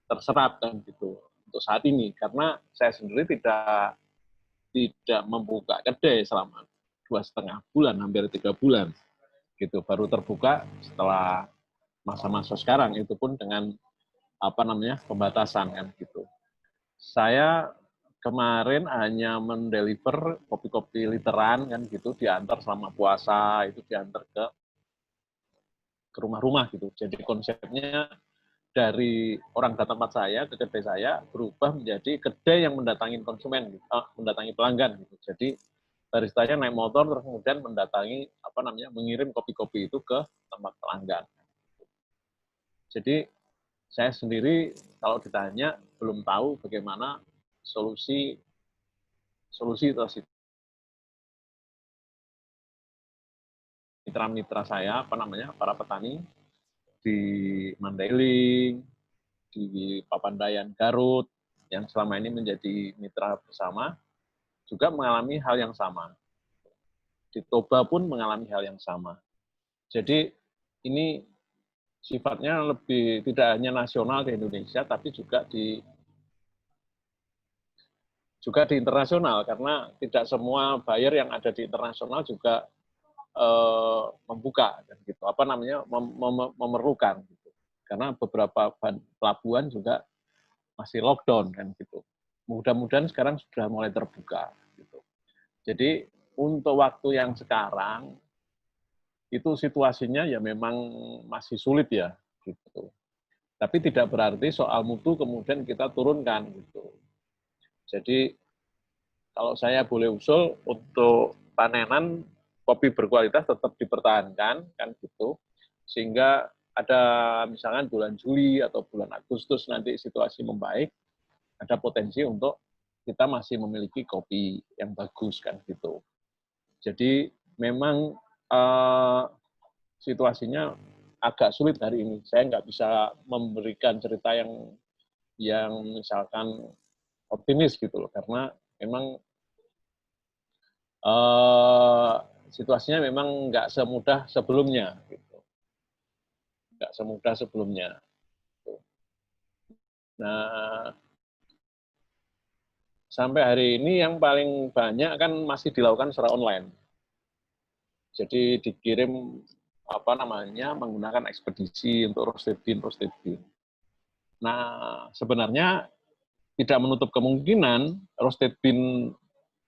terserap kan gitu untuk saat ini, karena saya sendiri tidak membuka kedai selama 2,5 bulan, hampir 3 bulan gitu, baru terbuka setelah masa-masa sekarang, itu pun dengan pembatasan kan gitu. Saya kemarin hanya mendeliver kopi-kopi literan kan gitu, diantar selama puasa, itu diantar ke rumah-rumah gitu. Jadi konsepnya dari orang datang tempat saya ke kedai saya berubah menjadi kedai yang mendatangi konsumen, gitu, mendatangi pelanggan gitu. Jadi baristanya naik motor terus kemudian mendatangi mengirim kopi-kopi itu ke tempat pelanggan. Jadi saya sendiri kalau ditanya belum tahu bagaimana solusi itu. Mitra-mitra saya para petani di Mandailing, di Papandayan Garut yang selama ini menjadi mitra bersama juga mengalami hal yang sama. Di Toba pun mengalami hal yang sama. Jadi ini sifatnya lebih tidak hanya nasional di Indonesia, tapi juga di internasional, karena tidak semua buyer yang ada di internasional juga membuka dan gitu, memerlukan gitu. Karena beberapa pelabuhan juga masih lockdown kan gitu. Mudah-mudahan sekarang sudah mulai terbuka gitu. Jadi untuk waktu yang sekarang itu situasinya ya memang masih sulit ya gitu. Tapi tidak berarti soal mutu kemudian kita turunkan gitu. Jadi kalau saya boleh usul untuk panenan kopi berkualitas tetap dipertahankan kan gitu, sehingga ada misalkan bulan Juli atau bulan Agustus nanti situasi membaik, ada potensi untuk kita masih memiliki kopi yang bagus kan gitu. Jadi memang situasinya agak sulit hari ini. Saya nggak bisa memberikan cerita yang misalkan optimis gitu loh, karena memang situasinya memang nggak semudah sebelumnya, gitu. Nggak semudah sebelumnya. Nah, sampai hari ini yang paling banyak kan masih dilakukan secara online. Jadi dikirim menggunakan ekspedisi untuk roasted bean. Nah, sebenarnya tidak menutup kemungkinan roasted bean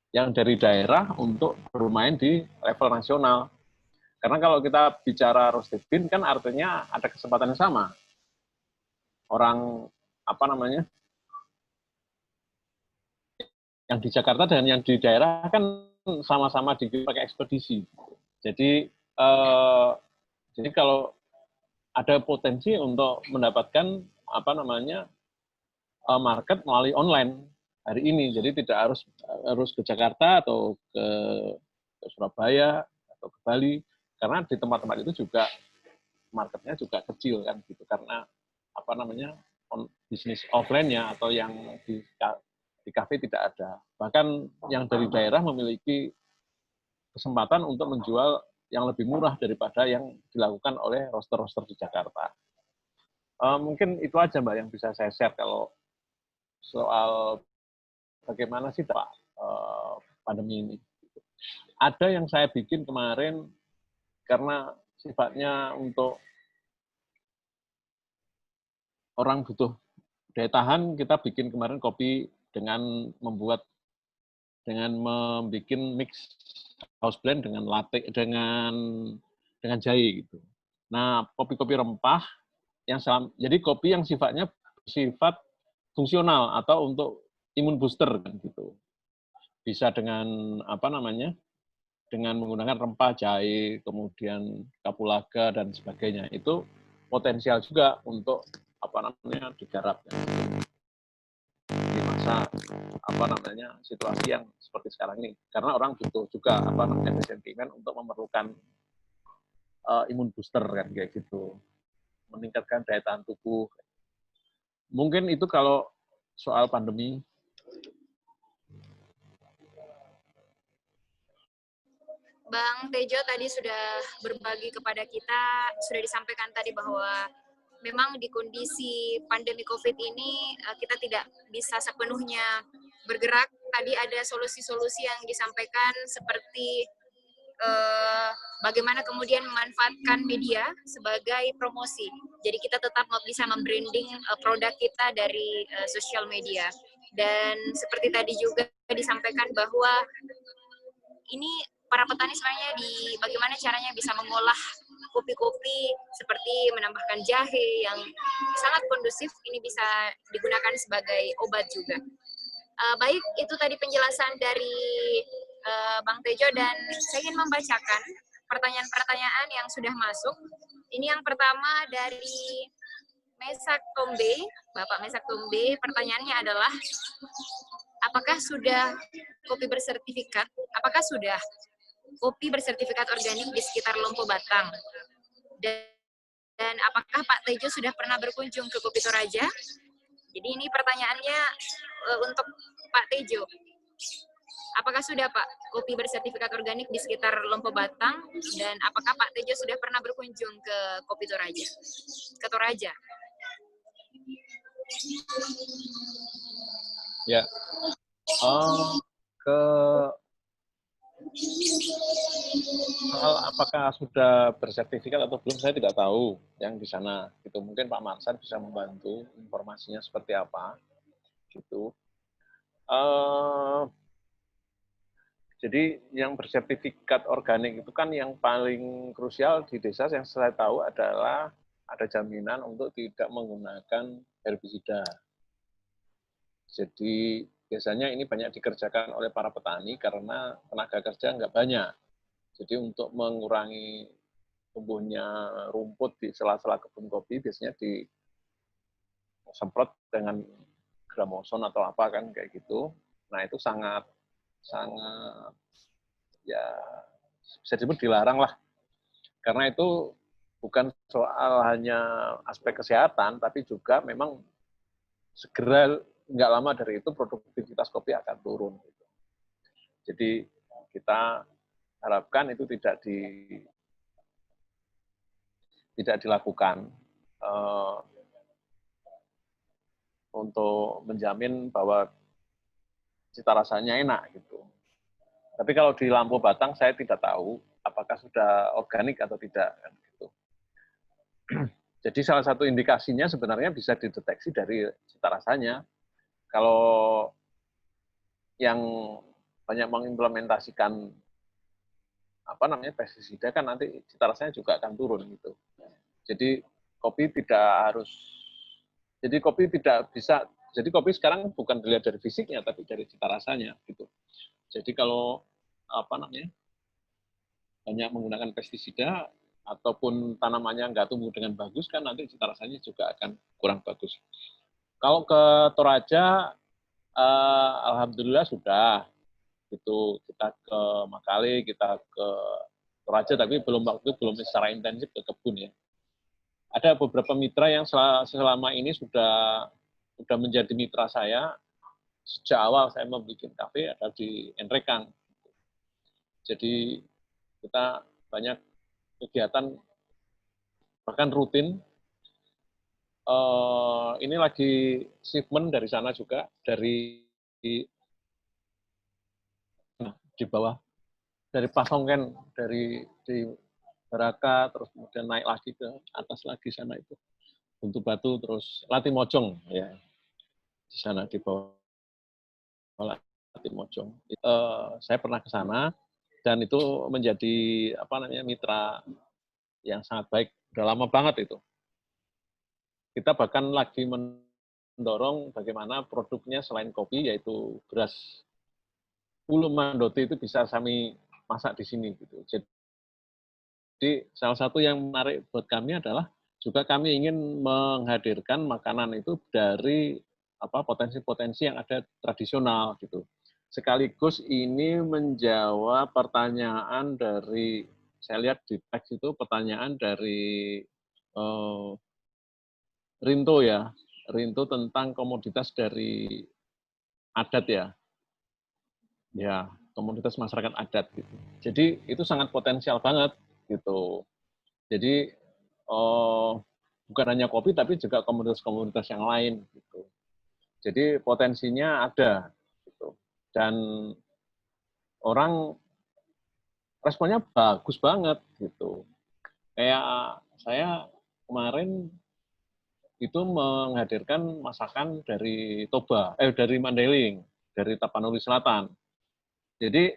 yang dari daerah untuk bermain di level nasional. Karena kalau kita bicara roasted bean kan artinya ada kesempatan yang sama. Orang yang di Jakarta dan yang di daerah kan sama-sama dipakai ekspedisi. Jadi kalau ada potensi untuk mendapatkan market melalui online hari ini. Jadi tidak harus ke Jakarta atau ke Surabaya atau ke Bali, karena di tempat-tempat itu juga marketnya juga kecil kan gitu, karena bisnis offline-nya atau yang di kafe tidak ada. Bahkan yang dari daerah memiliki kesempatan untuk menjual yang lebih murah daripada yang dilakukan oleh roster-roster di Jakarta. Mungkin itu aja Mbak yang bisa saya share kalau soal bagaimana sih Pak pandemi ini. Ada yang saya bikin kemarin karena sifatnya untuk orang butuh daya tahan, kita bikin kemarin kopi dengan membuat mix house blend dengan latte dengan jahe gitu. Nah, kopi-kopi rempah jadi kopi yang sifat fungsional atau untuk imun booster kan gitu. bisa dengan apa namanya, dengan menggunakan rempah, jahe, kemudian kapulaga dan sebagainya. Itu potensial juga untuk apa namanya digarap di masa apa namanya situasi yang seperti sekarang ini. Karena orang butuh juga apa namanya sentimen untuk memerlukan imun booster kan kayak gitu, meningkatkan daya tahan tubuh. Mungkin itu kalau soal pandemi. Bang Tejo tadi sudah berbagi kepada kita, sudah disampaikan tadi bahwa memang di kondisi pandemi COVID ini kita tidak bisa sepenuhnya bergerak. Tadi ada solusi-solusi yang disampaikan seperti bagaimana kemudian memanfaatkan media sebagai promosi. Jadi kita tetap bisa membranding produk kita dari sosial media. Dan seperti tadi juga disampaikan bahwa ini para petani sebenarnya bagaimana caranya bisa mengolah kopi-kopi seperti menambahkan jahe yang sangat kondusif, ini bisa digunakan sebagai obat juga. Baik, itu tadi penjelasan dari Bang Tejo, dan saya ingin membacakan pertanyaan-pertanyaan yang sudah masuk. Ini yang pertama dari Mesak Tombe, Bapak Mesak Tombe, pertanyaannya adalah, apakah sudah kopi bersertifikat? Apakah sudah kopi bersertifikat organik di sekitar Lompo Batang? Dan apakah Pak Tejo sudah pernah berkunjung ke Kopi Toraja? Jadi ini pertanyaannya untuk Pak Tejo. Apakah sudah Pak kopi bersertifikat organik di sekitar Lompo Batang? Dan apakah Pak Tejo sudah pernah berkunjung ke Kopi Toraja? Ke Toraja? Ya. Ke soal apakah sudah bersertifikat atau belum saya tidak tahu yang di sana gitu. Mungkin Pak Marsan bisa membantu informasinya seperti apa gitu. Jadi yang bersertifikat organik itu kan yang paling krusial di desa yang saya tahu adalah ada jaminan untuk tidak menggunakan herbisida. Jadi biasanya ini banyak dikerjakan oleh para petani karena tenaga kerja nggak banyak. Jadi untuk mengurangi tumbuhnya rumput di sela-sela kebun kopi biasanya disemprot dengan gramoson atau apa kan kayak gitu. Nah itu sangat ya bisa disebut dilarang lah. Karena itu bukan soal hanya aspek kesehatan, tapi juga memang segera nggak lama dari itu produktivitas kopi akan turun. Jadi kita harapkan itu tidak dilakukan untuk menjamin bahwa cita rasanya enak gitu. Tapi kalau di Lampu Batang saya tidak tahu apakah sudah organik atau tidak kan gitu. Jadi salah satu indikasinya sebenarnya bisa dideteksi dari cita rasanya. Kalau yang banyak mengimplementasikan apa namanya pestisida kan nanti cita rasanya juga akan turun gitu. Jadi kopi kopi sekarang bukan dilihat dari fisiknya tapi dari cita rasanya gitu. Jadi kalau apa namanya banyak menggunakan pestisida ataupun tanamannya nggak tumbuh dengan bagus kan nanti cita rasanya juga akan kurang bagus. Kalau ke Toraja, alhamdulillah sudah. Itu kita ke Makale, kita ke Toraja, tapi belum secara intensif ke kebun ya. Ada beberapa mitra yang selama ini sudah menjadi mitra saya sejak awal saya membuat kafe ada di Enrekang. Jadi kita banyak kegiatan bahkan rutin. Ini lagi shipment dari sana juga dari di bawah dari Pasongken di Baraka terus kemudian naik lagi ke atas lagi sana itu Buntu Batu terus Latimojong ya di sana di bawah Latimojong. Saya pernah ke sana dan itu menjadi apa namanya mitra yang sangat baik, udah lama banget itu. Kita bahkan lagi mendorong bagaimana produknya selain kopi yaitu beras mandoti itu bisa kami masak di sini gitu. Jadi salah satu yang menarik buat kami adalah juga kami ingin menghadirkan makanan itu dari potensi-potensi yang ada tradisional gitu. Sekaligus ini menjawab pertanyaan dari, saya lihat di teks itu pertanyaan dari Rinto ya, Rinto tentang komoditas dari adat ya. Ya, komoditas masyarakat adat gitu. Jadi itu sangat potensial banget gitu. Jadi bukan hanya kopi tapi juga komoditas-komoditas yang lain gitu. Jadi potensinya ada gitu. Dan orang responnya bagus banget gitu. Kayak saya kemarin itu menghadirkan masakan dari dari Mandailing, dari Tapanuli Selatan. Jadi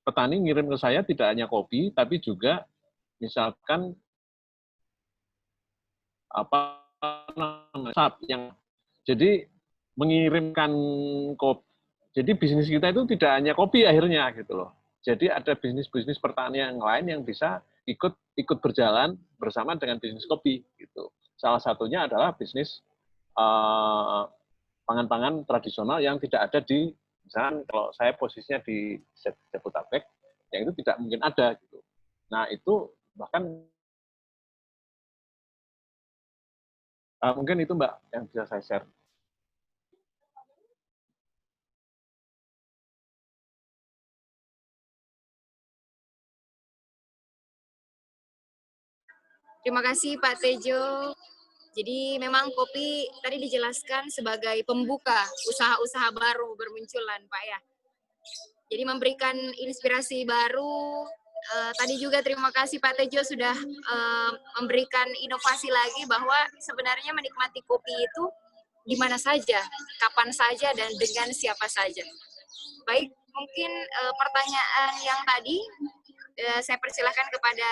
petani ngirim ke saya tidak hanya kopi, tapi juga misalkan yang jadi mengirimkan kopi. Jadi bisnis kita itu tidak hanya kopi akhirnya gitu loh. Jadi ada bisnis-bisnis pertanian yang lain yang bisa ikut berjalan bersama dengan bisnis kopi gitu. Salah satunya adalah bisnis pangan-pangan tradisional yang tidak ada di, misalnya kalau saya posisinya di Jabodetabek, yang itu tidak mungkin ada gitu. Nah itu bahkan mungkin itu Mbak yang bisa saya share. Terima kasih Pak Tejo. Jadi memang kopi tadi dijelaskan sebagai pembuka usaha-usaha baru bermunculan Pak ya. Jadi memberikan inspirasi baru. Tadi juga terima kasih Pak Tejo sudah memberikan inovasi lagi bahwa sebenarnya menikmati kopi itu di mana saja, kapan saja, dan dengan siapa saja. Baik, mungkin pertanyaan yang tadi saya persilahkan kepada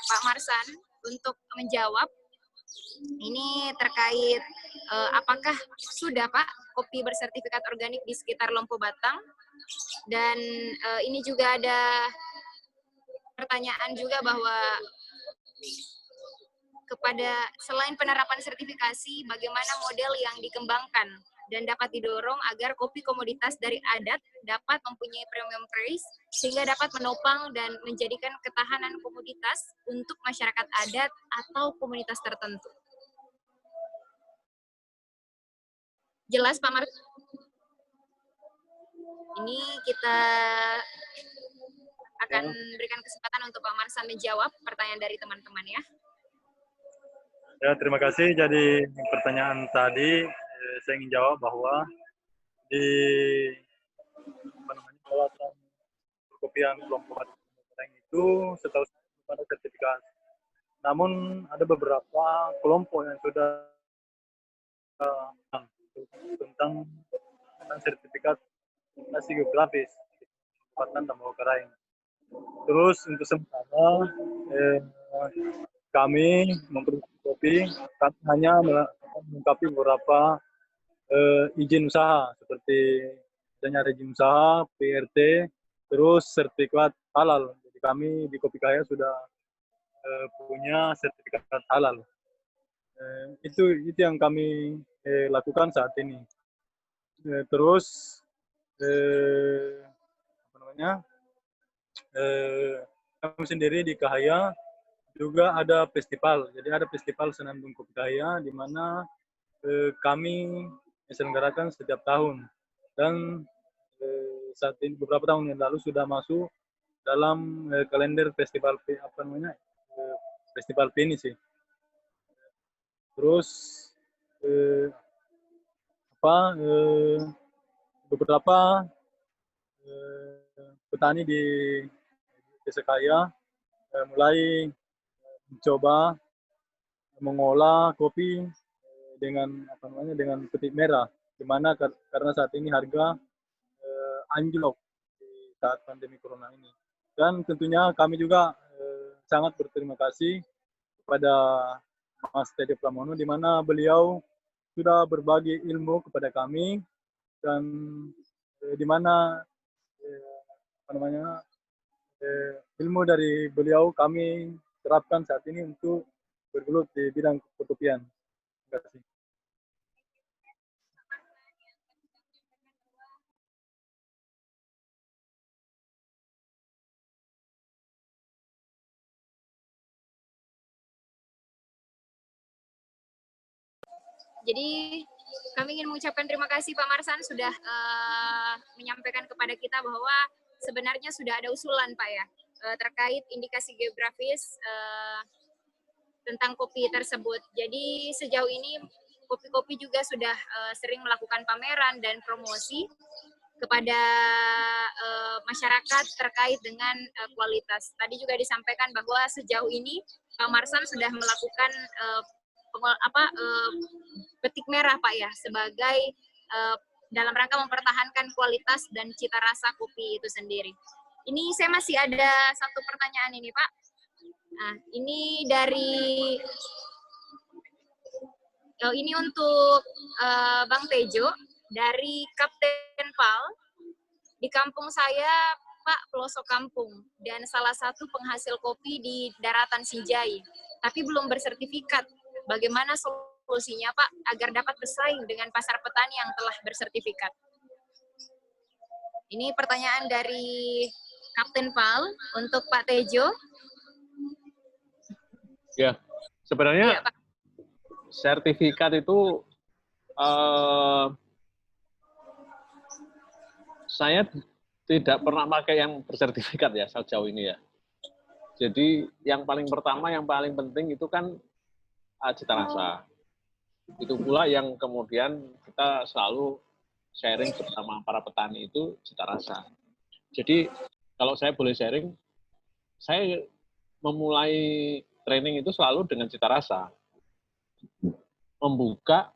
Pak Marsan untuk menjawab. Ini terkait apakah sudah Pak kopi bersertifikat organik di sekitar Lompo Batang, dan ini juga ada pertanyaan juga bahwa kepada selain penerapan sertifikasi, bagaimana model yang dikembangkan dan dapat didorong agar kopi komoditas dari adat dapat mempunyai premium price sehingga dapat menopang dan menjadikan ketahanan komoditas untuk masyarakat adat atau komunitas tertentu. Jelas Pak Mar? Ini kita akan berikan kesempatan untuk Pak Marsan menjawab pertanyaan dari teman-teman ya. Ya, terima kasih. Jadi pertanyaan tadi saya ingin jawab bahwa di kawasan perkopian Lompo Batang itu setahu saya ada sertifikat. Namun ada beberapa kelompok yang sudah tentang sertifikat nasi geografis Kabupaten Tambahkaraing. Terus untuk sementara kami memproduksi kopi, kami hanya melengkapi beberapa izin usaha seperti adanya izin usaha, PRT, terus sertifikat halal. Jadi kami di Kopi Kahaya sudah punya sertifikat halal. Itu yang kami lakukan saat ini. Terus kami sendiri di Kahaya juga ada festival. Jadi ada festival Senandung Kopi Kahaya di mana kami diselenggarakan setiap tahun. Dan saat ini beberapa tahun yang lalu sudah masuk dalam kalender festival festival PINI sih. Terus beberapa petani di Desa Kahaya mulai mencoba mengolah kopi dengan dengan petik merah, di mana karena saat ini harga anjlok di saat pandemi corona ini. Dan tentunya kami juga sangat berterima kasih kepada Mas Tejo Pramono, di mana beliau sudah berbagi ilmu kepada kami, dan di mana ilmu dari beliau kami terapkan saat ini untuk bergelut di bidang perkopian. Terima kasih. Jadi kami ingin mengucapkan terima kasih Pak Marsan sudah menyampaikan kepada kita bahwa sebenarnya sudah ada usulan Pak ya terkait indikasi geografis tentang kopi tersebut. Jadi sejauh ini kopi-kopi juga sudah sering melakukan pameran dan promosi kepada masyarakat terkait dengan kualitas. Tadi juga disampaikan bahwa sejauh ini Pak Marsan sudah melakukan petik merah Pak ya sebagai dalam rangka mempertahankan kualitas dan cita rasa kopi itu sendiri. Ini saya masih ada satu pertanyaan ini Pak. Nah, ini dari ini untuk Bang Tejo dari Kapten Pal. Di kampung saya Pak pelosok kampung dan salah satu penghasil kopi di daratan Sinjai, tapi belum bersertifikat. Bagaimana solusinya Pak agar dapat bersaing dengan pasar petani yang telah bersertifikat? Ini pertanyaan dari Kapten Pal untuk Pak Tejo. Ya, sebenarnya Ya, Pak. Sertifikat itu saya tidak pernah pakai yang bersertifikat ya sejauh ini ya. Jadi yang paling pertama, yang paling penting itu kan cita rasa. Itu pula yang kemudian kita selalu sharing bersama para petani itu cita rasa. Jadi kalau saya boleh sharing, saya memulai training itu selalu dengan cita rasa. Membuka,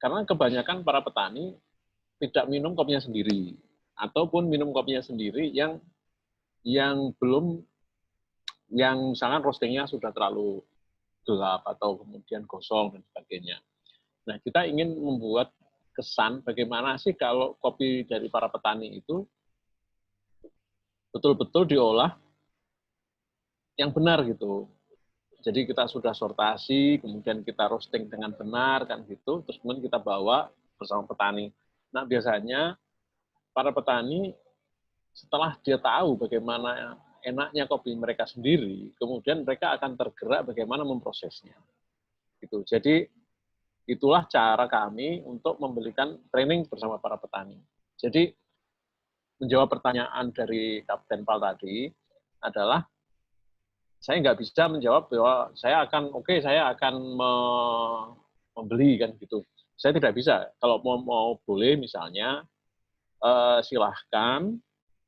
karena kebanyakan para petani tidak minum kopinya sendiri, ataupun minum kopinya sendiri yang belum, yang misalkan roastingnya sudah terlalu gelap atau kemudian gosong dan sebagainya. Nah, kita ingin membuat kesan bagaimana sih kalau kopi dari para petani itu betul-betul diolah yang benar gitu. Jadi kita sudah sortasi, kemudian kita roasting dengan benar kan gitu, terus kemudian kita bawa bersama petani. Nah, biasanya para petani setelah dia tahu bagaimana enaknya kopi mereka sendiri, kemudian mereka akan tergerak bagaimana memprosesnya. Gitu. Jadi itulah cara kami untuk memberikan training bersama para petani. Jadi menjawab pertanyaan dari Kapten Pal tadi adalah saya nggak bisa menjawab bahwa saya akan membeli kan gitu. Saya tidak bisa. Kalau mau boleh misalnya silahkan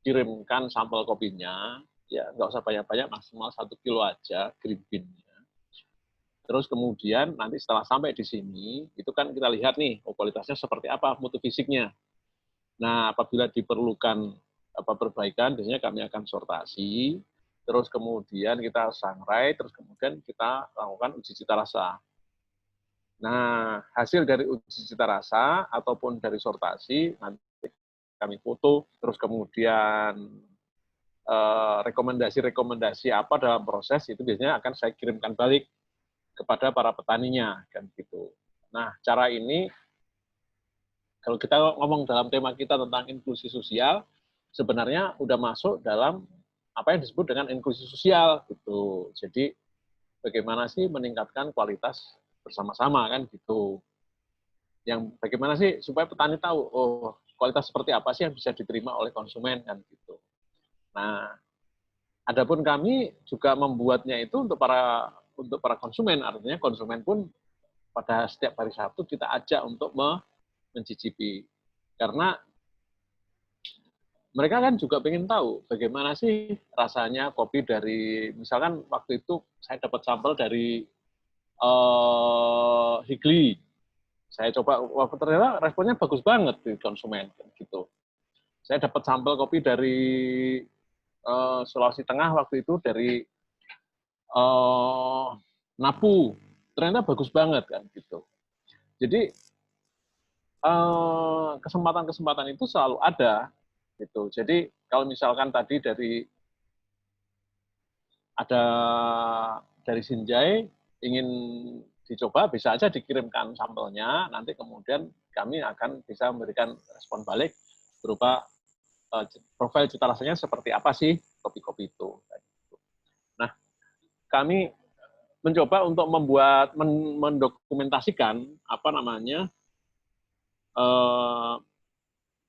kirimkan sampel kopinya, ya nggak usah banyak-banyak, maksimal 1 kilo aja green bean-nya. Terus kemudian nanti setelah sampai di sini, itu kan kita lihat nih, kualitasnya seperti apa, mutu fisiknya. Nah, apabila diperlukan perbaikan, biasanya kami akan sortasi, terus kemudian kita sangrai, terus kemudian kita lakukan uji cita rasa. Nah, hasil dari uji cita rasa ataupun dari sortasi, nanti kami foto, terus kemudian rekomendasi-rekomendasi apa dalam proses, itu biasanya akan saya kirimkan balik kepada para petaninya, kan gitu. Nah, cara ini, kalau kita ngomong dalam tema kita tentang inklusi sosial, sebenarnya udah masuk dalam apa yang disebut dengan inklusi sosial gitu. Jadi bagaimana sih meningkatkan kualitas bersama-sama kan gitu. Yang bagaimana sih supaya petani tahu oh kualitas seperti apa sih yang bisa diterima oleh konsumen kan gitu. Nah, adapun kami juga membuatnya itu untuk para konsumen, artinya konsumen pun pada setiap hari Sabtu kita ajak untuk mencicipi. Karena mereka kan juga pengen tahu bagaimana sih rasanya kopi dari, misalkan waktu itu saya dapat sampel dari Higli. Saya coba, wah ternyata responnya bagus banget di konsumen gitu. Saya dapat sampel kopi dari Sulawesi Tengah waktu itu, dari Napu. Ternyata bagus banget kan gitu. Jadi kesempatan-kesempatan itu selalu ada gitu. Jadi kalau misalkan tadi dari Sinjai ingin dicoba, bisa aja dikirimkan sampelnya, nanti kemudian kami akan bisa memberikan respon balik berupa profil cita rasanya seperti apa sih kopi-kopi itu. Nah, kami mencoba untuk mendokumentasikan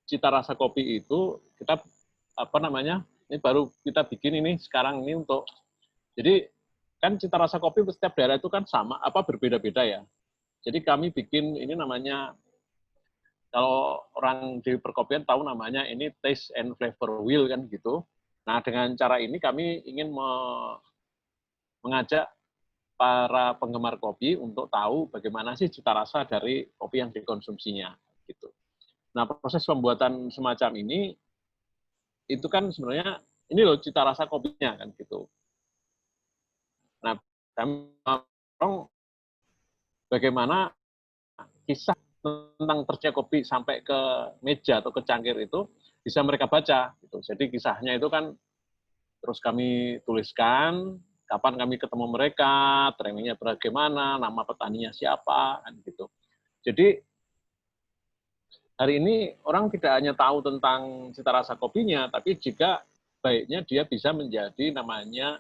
cita rasa kopi itu. Kita ini baru kita bikin ini sekarang ini untuk, jadi kan cita rasa kopi setiap daerah itu kan sama berbeda-beda ya. Jadi kami bikin ini namanya, kalau orang di perkopian tahu namanya ini taste and flavor wheel kan gitu. Nah, dengan cara ini kami ingin mengajak para penggemar kopi untuk tahu bagaimana sih cita rasa dari kopi yang dikonsumsinya gitu. Nah, proses pembuatan semacam ini itu kan sebenarnya ini loh cita rasa kopinya kan gitu. Nah, kami mau bagaimana kisah tentang terceh kopi sampai ke meja atau ke cangkir itu bisa mereka baca gitu. Jadi kisahnya itu kan terus kami tuliskan, kapan kami ketemu mereka, trainingnya bagaimana, nama petaninya siapa, kan gitu. Jadi hari ini orang tidak hanya tahu tentang cita rasa kopinya, tapi juga baiknya dia bisa menjadi namanya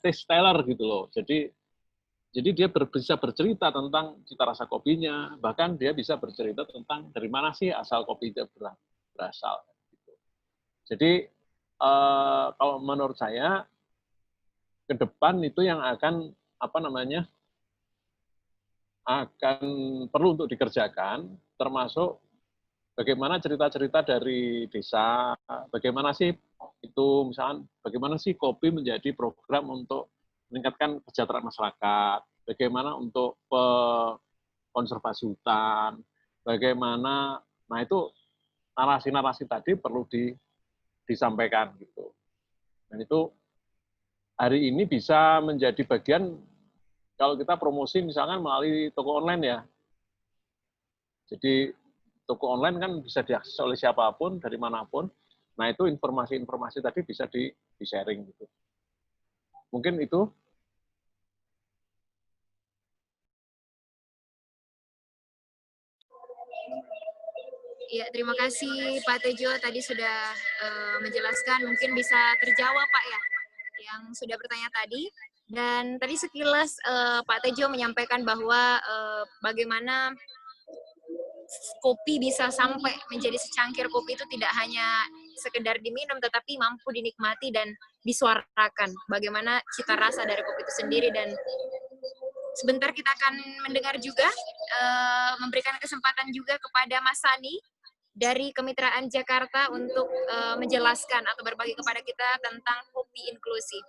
taste teller gitu loh. Jadi dia bisa bercerita tentang cita rasa kopinya, bahkan dia bisa bercerita tentang dari mana sih asal kopi itu berasal. Gitu. Jadi kalau menurut saya ke depan itu yang akan akan perlu untuk dikerjakan, termasuk bagaimana cerita-cerita dari desa, bagaimana sih itu misalkan bagaimana sih kopi menjadi program untuk meningkatkan kesejahteraan masyarakat, bagaimana untuk konservasi hutan, bagaimana, nah itu narasi-narasi tadi perlu disampaikan gitu. Dan itu hari ini bisa menjadi bagian kalau kita promosi misalkan melalui toko online ya. Jadi toko online kan bisa diakses oleh siapapun dari manapun. Nah itu informasi-informasi tadi bisa di-sharing gitu. Mungkin itu. Ya, terima kasih Pak Tejo tadi sudah menjelaskan, mungkin bisa terjawab Pak ya yang sudah bertanya tadi. Dan tadi sekilas Pak Tejo menyampaikan bahwa bagaimana kopi bisa sampai menjadi secangkir kopi itu tidak hanya sekedar diminum, tetapi mampu dinikmati dan disuarakan. Bagaimana cita rasa dari kopi itu sendiri. Dan sebentar kita akan mendengar juga, memberikan kesempatan juga kepada Mas Sani dari Kemitraan Jakarta untuk menjelaskan atau berbagi kepada kita tentang kopi inklusif.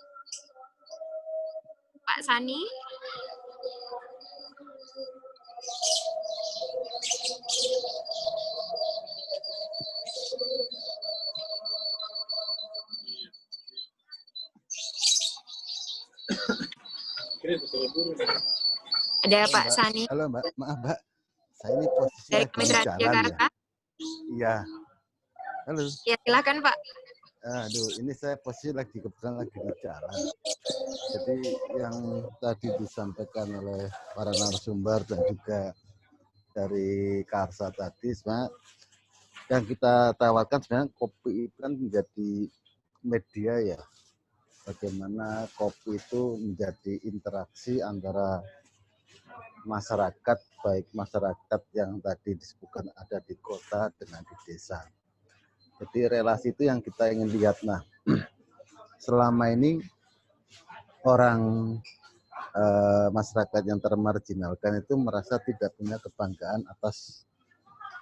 Pak Sani. Ada Pak Sani. Halo Mbak, maaf Mbak, saya ini posisi dari lagi di Kemitraan jalan Jakarta. ya. Iya. Halo. Ya, silakan Pak. Aduh, ini saya posisi kebetulan lagi di jalan. Jadi yang tadi disampaikan oleh para narasumber dan juga dari Karsa tadi, sebenarnya yang kita tawarkan sebenarnya kopi itu kan menjadi media ya. Bagaimana kopi itu menjadi interaksi antara masyarakat, baik masyarakat yang tadi disebutkan ada di kota dengan di desa. Jadi relasi itu yang kita ingin lihat. Nah, selama ini orang masyarakat yang termarginalkan itu merasa tidak punya kebanggaan atas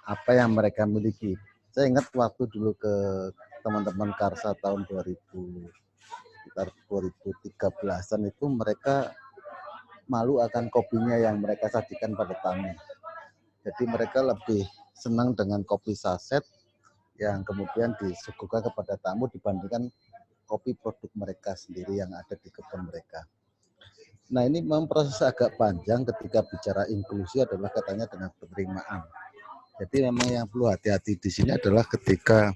apa yang mereka miliki. Saya ingat waktu dulu ke teman-teman Karsa tahun 2013-an itu mereka malu akan kopinya yang mereka sajikan pada tamu. Jadi mereka lebih senang dengan kopi saset yang kemudian disuguhkan kepada tamu dibandingkan kopi produk mereka sendiri yang ada di kebun mereka. Nah ini memang proses agak panjang ketika bicara inklusi adalah katanya dengan penerimaan. Jadi memang yang perlu hati-hati di sini adalah ketika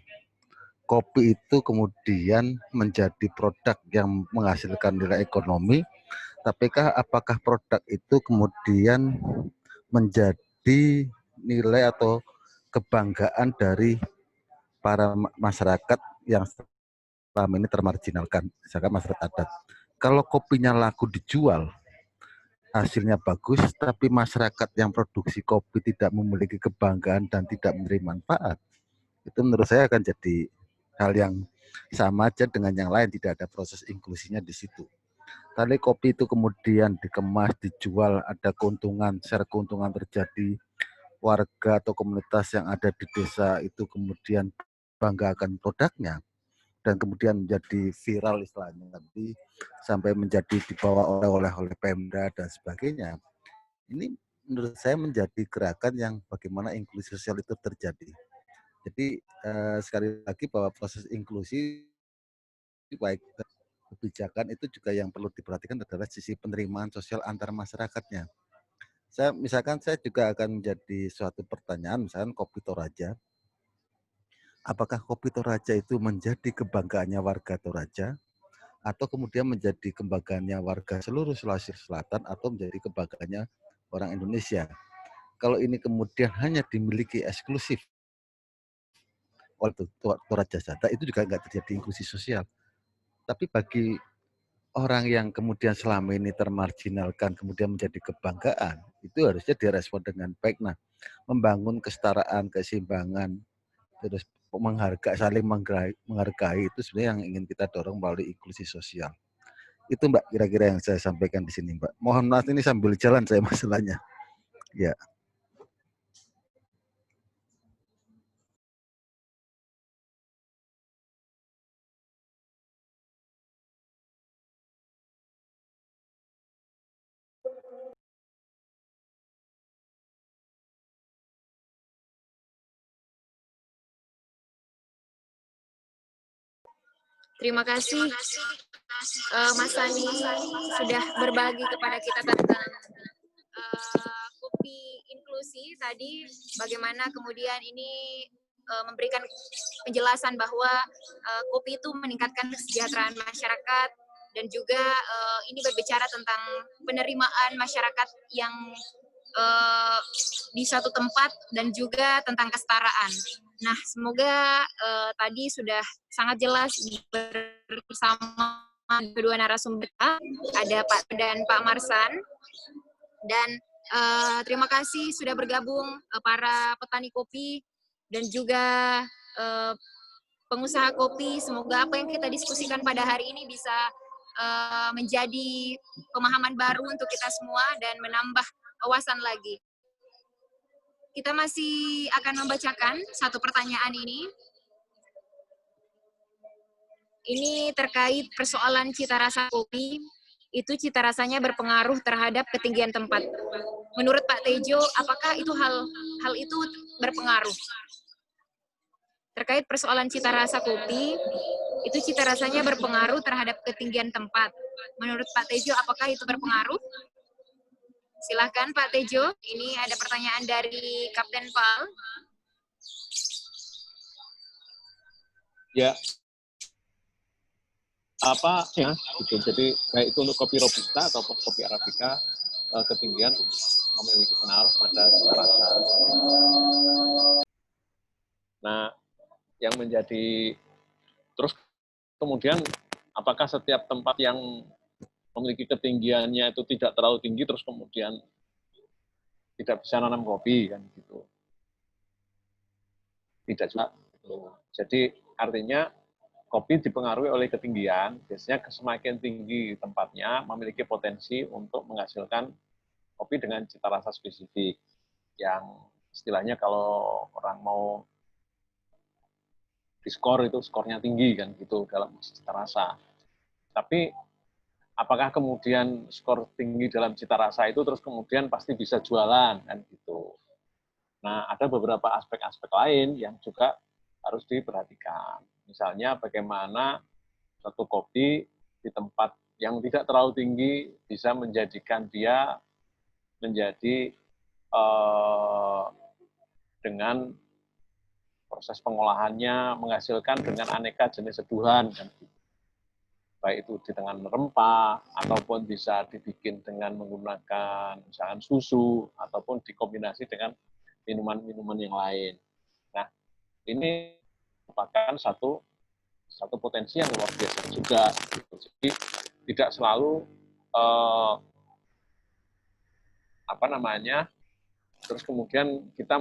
kopi itu kemudian menjadi produk yang menghasilkan nilai ekonomi, tapi apakah produk itu kemudian menjadi nilai atau kebanggaan dari para masyarakat yang selama ini termarginalkan, misalkan masyarakat adat. Kalau kopinya laku dijual, hasilnya bagus, tapi masyarakat yang produksi kopi tidak memiliki kebanggaan dan tidak menerima manfaat, itu menurut saya akan jadi hal yang sama aja dengan yang lain, tidak ada proses inklusinya di situ. Kali kopi itu kemudian dikemas, dijual, ada keuntungan, share keuntungan terjadi, warga atau komunitas yang ada di desa itu kemudian bangga akan produknya, dan kemudian menjadi viral istilahnya, nanti sampai menjadi dibawa oleh Pemda dan sebagainya. Ini menurut saya menjadi gerakan yang bagaimana inklusi sosial itu terjadi. Jadi sekali lagi bahwa proses inklusi baik kebijakan itu juga yang perlu diperhatikan adalah sisi penerimaan sosial antar masyarakatnya. Saya juga akan menjadi suatu pertanyaan, misalkan Kopi Toraja. Apakah Kopi Toraja itu menjadi kebanggaannya warga Toraja, atau kemudian menjadi kebanggaannya warga seluruh Sulawesi Selatan, atau menjadi kebanggaannya orang Indonesia? Kalau ini kemudian hanya dimiliki eksklusif oleh Toraja saja, itu juga nggak terjadi inklusi sosial. Tapi bagi orang yang kemudian selama ini termarginalkan, kemudian menjadi kebanggaan, itu harusnya direspon dengan baik. Nah, membangun kesetaraan, keseimbangan, terus saling menghargai, itu sebenarnya yang ingin kita dorong melalui inklusi sosial. Itu Mbak kira-kira yang saya sampaikan di sini Mbak. Mohon maaf ini sambil jalan saya masalahnya. Ya. Terima kasih Mas Sani sudah berbagi kepada kita tentang kopi inklusi tadi, bagaimana kemudian ini memberikan penjelasan bahwa kopi itu meningkatkan kesejahteraan masyarakat, dan juga ini berbicara tentang penerimaan masyarakat yang di suatu tempat, dan juga tentang kesetaraan. Nah, semoga tadi sudah sangat jelas bersama kedua narasumber, ada Pak dan Pak Marsan, dan terima kasih sudah bergabung para petani kopi dan juga pengusaha kopi. Semoga apa yang kita diskusikan pada hari ini bisa menjadi pemahaman baru untuk kita semua dan menambah wawasan lagi. Kita masih akan membacakan satu pertanyaan ini. Ini terkait persoalan cita rasa kopi. Itu cita rasanya berpengaruh terhadap ketinggian tempat. Menurut Pak Tejo, apakah itu hal itu berpengaruh? Terkait persoalan cita rasa kopi, itu cita rasanya berpengaruh terhadap ketinggian tempat. Menurut Pak Tejo, apakah itu berpengaruh? Silahkan Pak Tejo, ini ada pertanyaan dari Kapten Pal. Ya, apa ya gitu. Jadi baik itu untuk kopi robusta atau kopi arabica, ketinggian memiliki pengaruh pada cita rasa. Nah, yang menjadi terus kemudian apakah setiap tempat yang memiliki ketinggiannya itu tidak terlalu tinggi terus kemudian tidak bisa nanam kopi kan gitu? Tidak juga. Jadi artinya kopi dipengaruhi oleh ketinggian. Biasanya semakin tinggi tempatnya memiliki potensi untuk menghasilkan kopi dengan cita rasa spesifik yang istilahnya kalau orang mau diskor itu skornya tinggi kan gitu dalam cita rasa. Tapi apakah kemudian skor tinggi dalam cita rasa itu terus kemudian pasti bisa jualan kan gitu. Nah, ada beberapa aspek-aspek lain yang juga harus diperhatikan. Misalnya bagaimana satu kopi di tempat yang tidak terlalu tinggi bisa menjadikan dia menjadi dengan proses pengolahannya menghasilkan dengan aneka jenis seduhan, kan. Baik itu di dengan rempah, ataupun bisa dibikin dengan menggunakan misalkan susu, ataupun dikombinasi dengan minuman-minuman yang lain. Nah, ini merupakan satu potensi yang luar biasa juga. Jadi tidak selalu terus kemudian kita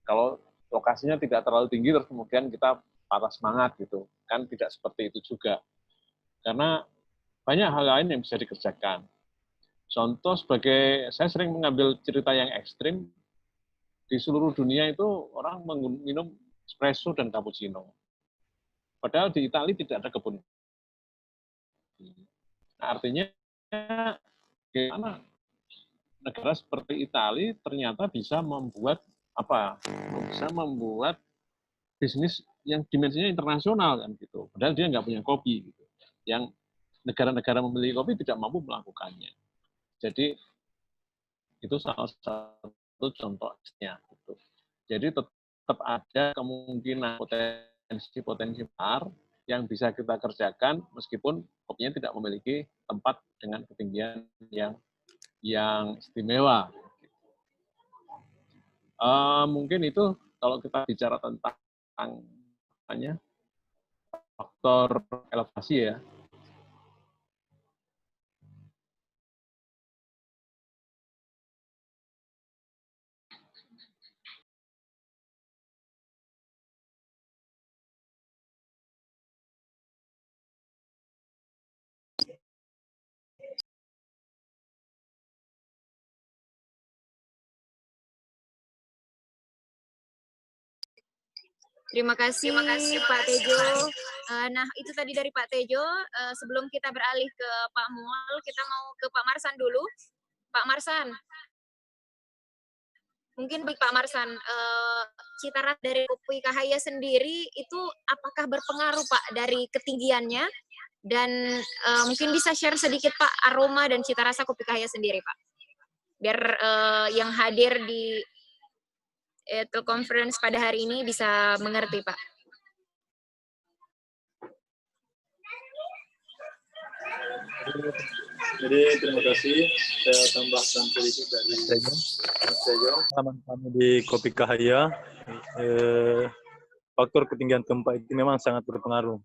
kalau lokasinya tidak terlalu tinggi terus kemudian kita patah semangat gitu, kan tidak seperti itu juga. Karena banyak hal lain yang bisa dikerjakan. Contoh sebagai, saya sering mengambil cerita yang ekstrim, di seluruh dunia itu orang minum espresso dan cappuccino. Padahal di Italia tidak ada kebun. Nah, artinya gimana negara seperti Italia ternyata bisa membuat bisnis yang dimensinya internasional kan gitu. Padahal dia nggak punya kopi gitu. Yang negara-negara memiliki kopi tidak mampu melakukannya. Jadi itu salah satu contohnya. Gitu. Jadi tetap ada kemungkinan potensi besar yang bisa kita kerjakan meskipun kopinya tidak memiliki tempat dengan ketinggian yang istimewa. Mungkin itu kalau kita bicara tentang faktor elevasi ya. Terima kasih Pak Tejo. Nah, itu tadi dari Pak Tejo. Sebelum kita beralih ke Pak Mual, kita mau ke Pak Marsan dulu. Pak Marsan. Mungkin Pak Marsan, cita rasa dari kopi Kahaya sendiri itu apakah berpengaruh Pak dari ketinggiannya? Dan mungkin bisa share sedikit Pak aroma dan cita rasa kopi Kahaya sendiri Pak. Biar yang hadir di conference pada hari ini bisa mengerti Pak. Jadi terima kasih. Saya tambahkan sedikit dari Mas Tejo. Teman kami di Kopi Kahaya, faktor ketinggian tempat itu memang sangat berpengaruh.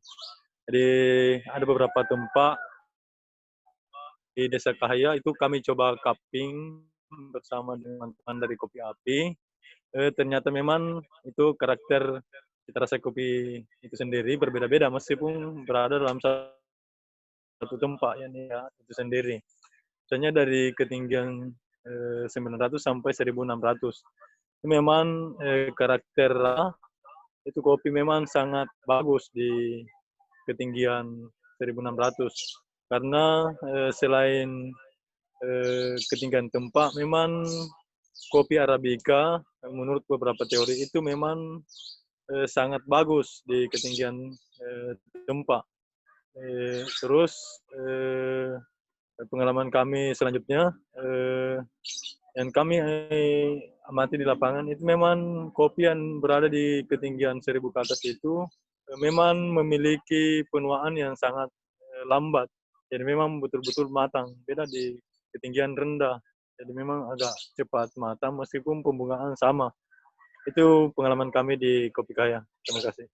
Jadi ada beberapa tempat di Desa Kahaya itu kami coba cupping bersama dengan teman dari Kopi Api. Ternyata memang itu karakter cita rasa kopi itu sendiri berbeda-beda meskipun berada dalam satu tempat ya itu sendiri. Misalnya dari ketinggian 900 sampai 1600. Itu memang karakter itu kopi memang sangat bagus di ketinggian 1600 karena selain ketinggian tempat memang kopi Arabica menurut beberapa teori itu memang sangat bagus di ketinggian tempat. Terus pengalaman kami selanjutnya yang kami amati di lapangan itu memang kopi yang berada di ketinggian 1000 ke atas itu memang memiliki penuaan yang sangat lambat. Jadi memang betul-betul matang. Beda di ketinggian rendah. Jadi memang agak cepat matang meskipun pembungaan sama. Itu pengalaman kami di Kopi Kahaya. Terima kasih.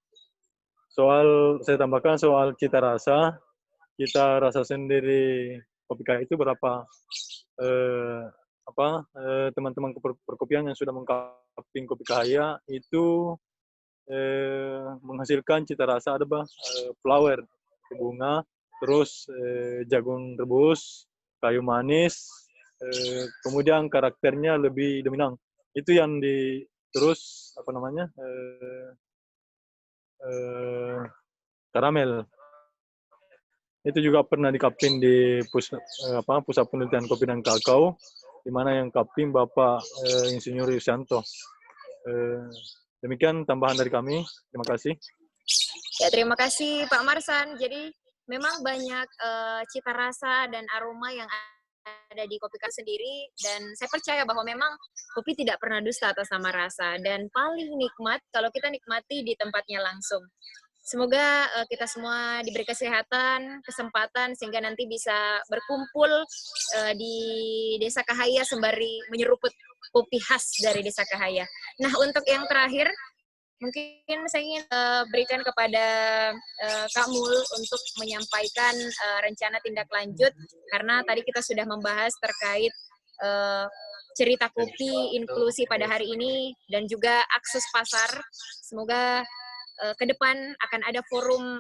Saya tambahkan soal cita rasa sendiri Kopi Kahaya itu berapa teman-teman perkopian yang sudah mengcupping Kopi Kahaya itu menghasilkan cita rasa ada flower, bunga, terus jagung rebus, kayu manis, kemudian karakternya lebih dominan. Itu yang terus karamel. Itu juga pernah di-cupping di pusat penelitian kopi dan kakao, di mana yang cupping Bapak Insinyur Yusanto. Demikian tambahan dari kami. Terima kasih. Ya, terima kasih Pak Marsan. Jadi memang banyak cita rasa dan aroma yang ada di Kopi Kahaya sendiri, dan saya percaya bahwa memang kopi tidak pernah dusta atas nama rasa, dan paling nikmat kalau kita nikmati di tempatnya langsung. Semoga kita semua diberi kesehatan, kesempatan, sehingga nanti bisa berkumpul di Desa Kahaya sembari menyeruput kopi khas dari Desa Kahaya. Nah, untuk yang terakhir, mungkin saya ingin berikan kepada Kak Mul untuk menyampaikan rencana tindak lanjut, karena tadi kita sudah membahas terkait cerita kopi inklusi pada hari ini dan juga akses pasar. Semoga ke depan akan ada forum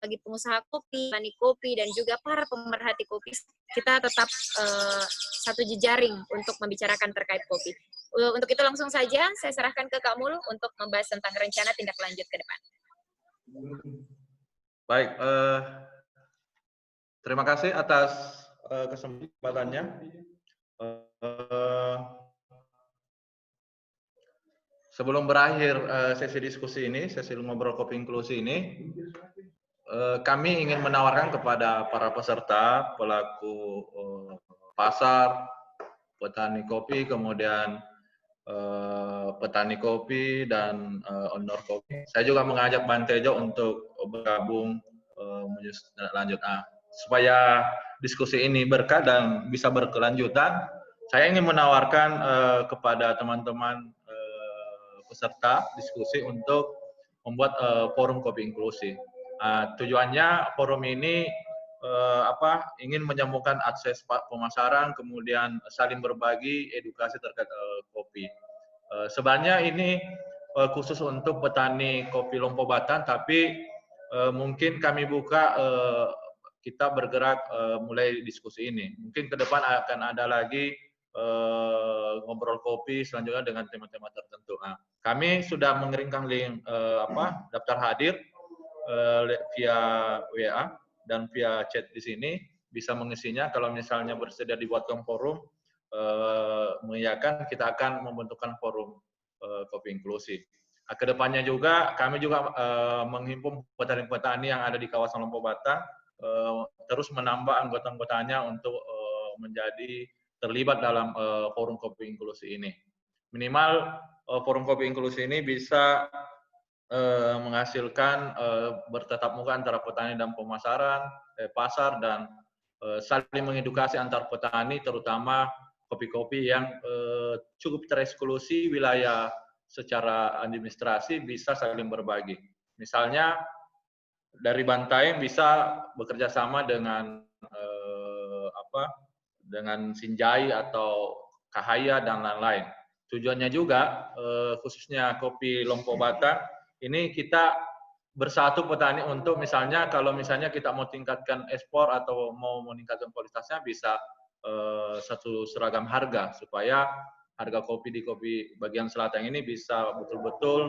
bagi pengusaha kopi, petani kopi, dan juga para pemerhati kopi. Kita tetap satu jejaring untuk membicarakan terkait kopi. Untuk itu langsung saja saya serahkan ke Kak Mul untuk membahas tentang rencana tindak lanjut ke depan. Baik, terima kasih atas kesempatannya. Sebelum berakhir sesi diskusi ini, sesi ngobrol kopi inklusi ini, kami ingin menawarkan kepada para peserta, pelaku pasar, petani kopi, kemudian petani kopi dan owner kopi. Saya juga mengajak Bang Tejo untuk bergabung lanjut. Supaya diskusi ini berkah dan bisa berkelanjutan, saya ingin menawarkan kepada teman-teman peserta diskusi untuk membuat forum kopi inklusi. Tujuannya forum ini ingin menyambungkan akses pemasaran, kemudian saling berbagi edukasi terkait kopi. Sebenarnya ini khusus untuk petani kopi Lompok Batan, tapi mungkin kami buka, kita bergerak mulai diskusi ini. Mungkin ke depan akan ada lagi ngobrol kopi selanjutnya dengan tema-tema tertentu. Kami sudah mengirimkan link daftar hadir via WA dan via chat di sini, bisa mengisinya. Kalau misalnya bersedia dibuatkan forum, mengiyakan, kita akan membentukkan forum kopi inklusi. Kedepannya juga kami juga menghimpun petani-petani yang ada di kawasan Lompok Batan, terus menambah anggota-anggotanya untuk menjadi terlibat dalam forum kopi inklusi ini. Minimal forum kopi inklusi ini bisa menghasilkan bertatap muka antara petani dan pemasaran, pasar, dan saling mengedukasi antar petani, terutama kopi-kopi yang cukup tereksklusi wilayah secara administrasi, bisa saling berbagi. Misalnya dari Bantaeng bisa bekerja sama dengan dengan Sinjai atau Kahaya dan lain-lain. Tujuannya juga khususnya kopi Lompok Batan ini kita bersatu petani untuk misalnya kalau misalnya kita mau tingkatkan ekspor atau mau meningkatkan kualitasnya, bisa satu seragam harga supaya harga kopi di kopi bagian selatan ini bisa betul-betul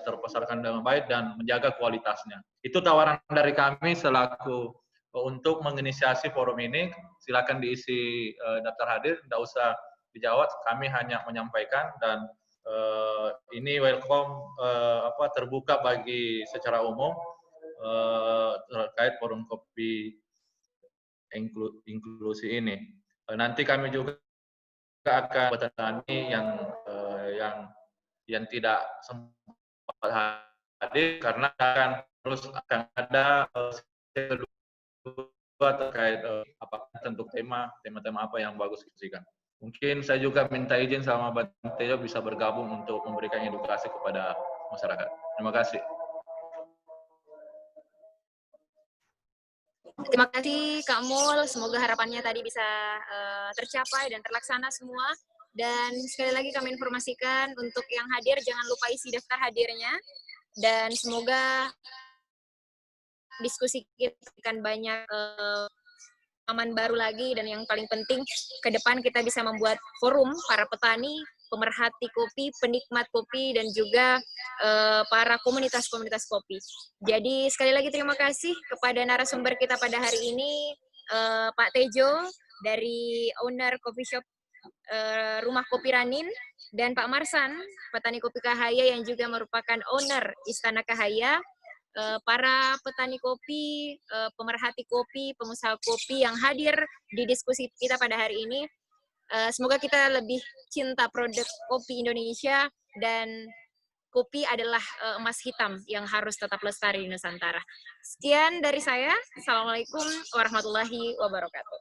terpasarkan dengan baik dan menjaga kualitasnya. Itu tawaran dari kami selaku untuk menginisiasi forum ini. Silakan diisi daftar hadir, tidak usah dijawab, kami hanya menyampaikan, dan ini welcome terbuka bagi secara umum terkait forum kopi inklusi ini. Nanti kami juga akan petani yang tidak sempat hadir karena akan ada terkait tentu tema apa yang bagus diskusikan. Mungkin saya juga minta izin sama Bang Tejo bisa bergabung untuk memberikan edukasi kepada masyarakat. Terima kasih. Terima kasih Kak Mul, semoga harapannya tadi bisa tercapai dan terlaksana semua. Dan sekali lagi kami informasikan untuk yang hadir jangan lupa isi daftar hadirnya, dan semoga diskusi kita akan banyak pengalaman baru lagi, dan yang paling penting ke depan kita bisa membuat forum para petani, pemerhati kopi, penikmat kopi, dan juga para komunitas-komunitas kopi. Jadi sekali lagi terima kasih kepada narasumber kita pada hari ini, Pak Tejo dari owner coffee shop Rumah Kopi Ranin, dan Pak Marsan, petani kopi Kahaya yang juga merupakan owner Istana Kahaya. para petani kopi, pemerhati kopi, pengusaha kopi yang hadir di diskusi kita pada hari ini. Semoga kita lebih cinta produk kopi Indonesia, dan kopi adalah emas hitam yang harus tetap lestari di Nusantara. Sekian dari saya. Assalamualaikum warahmatullahi wabarakatuh.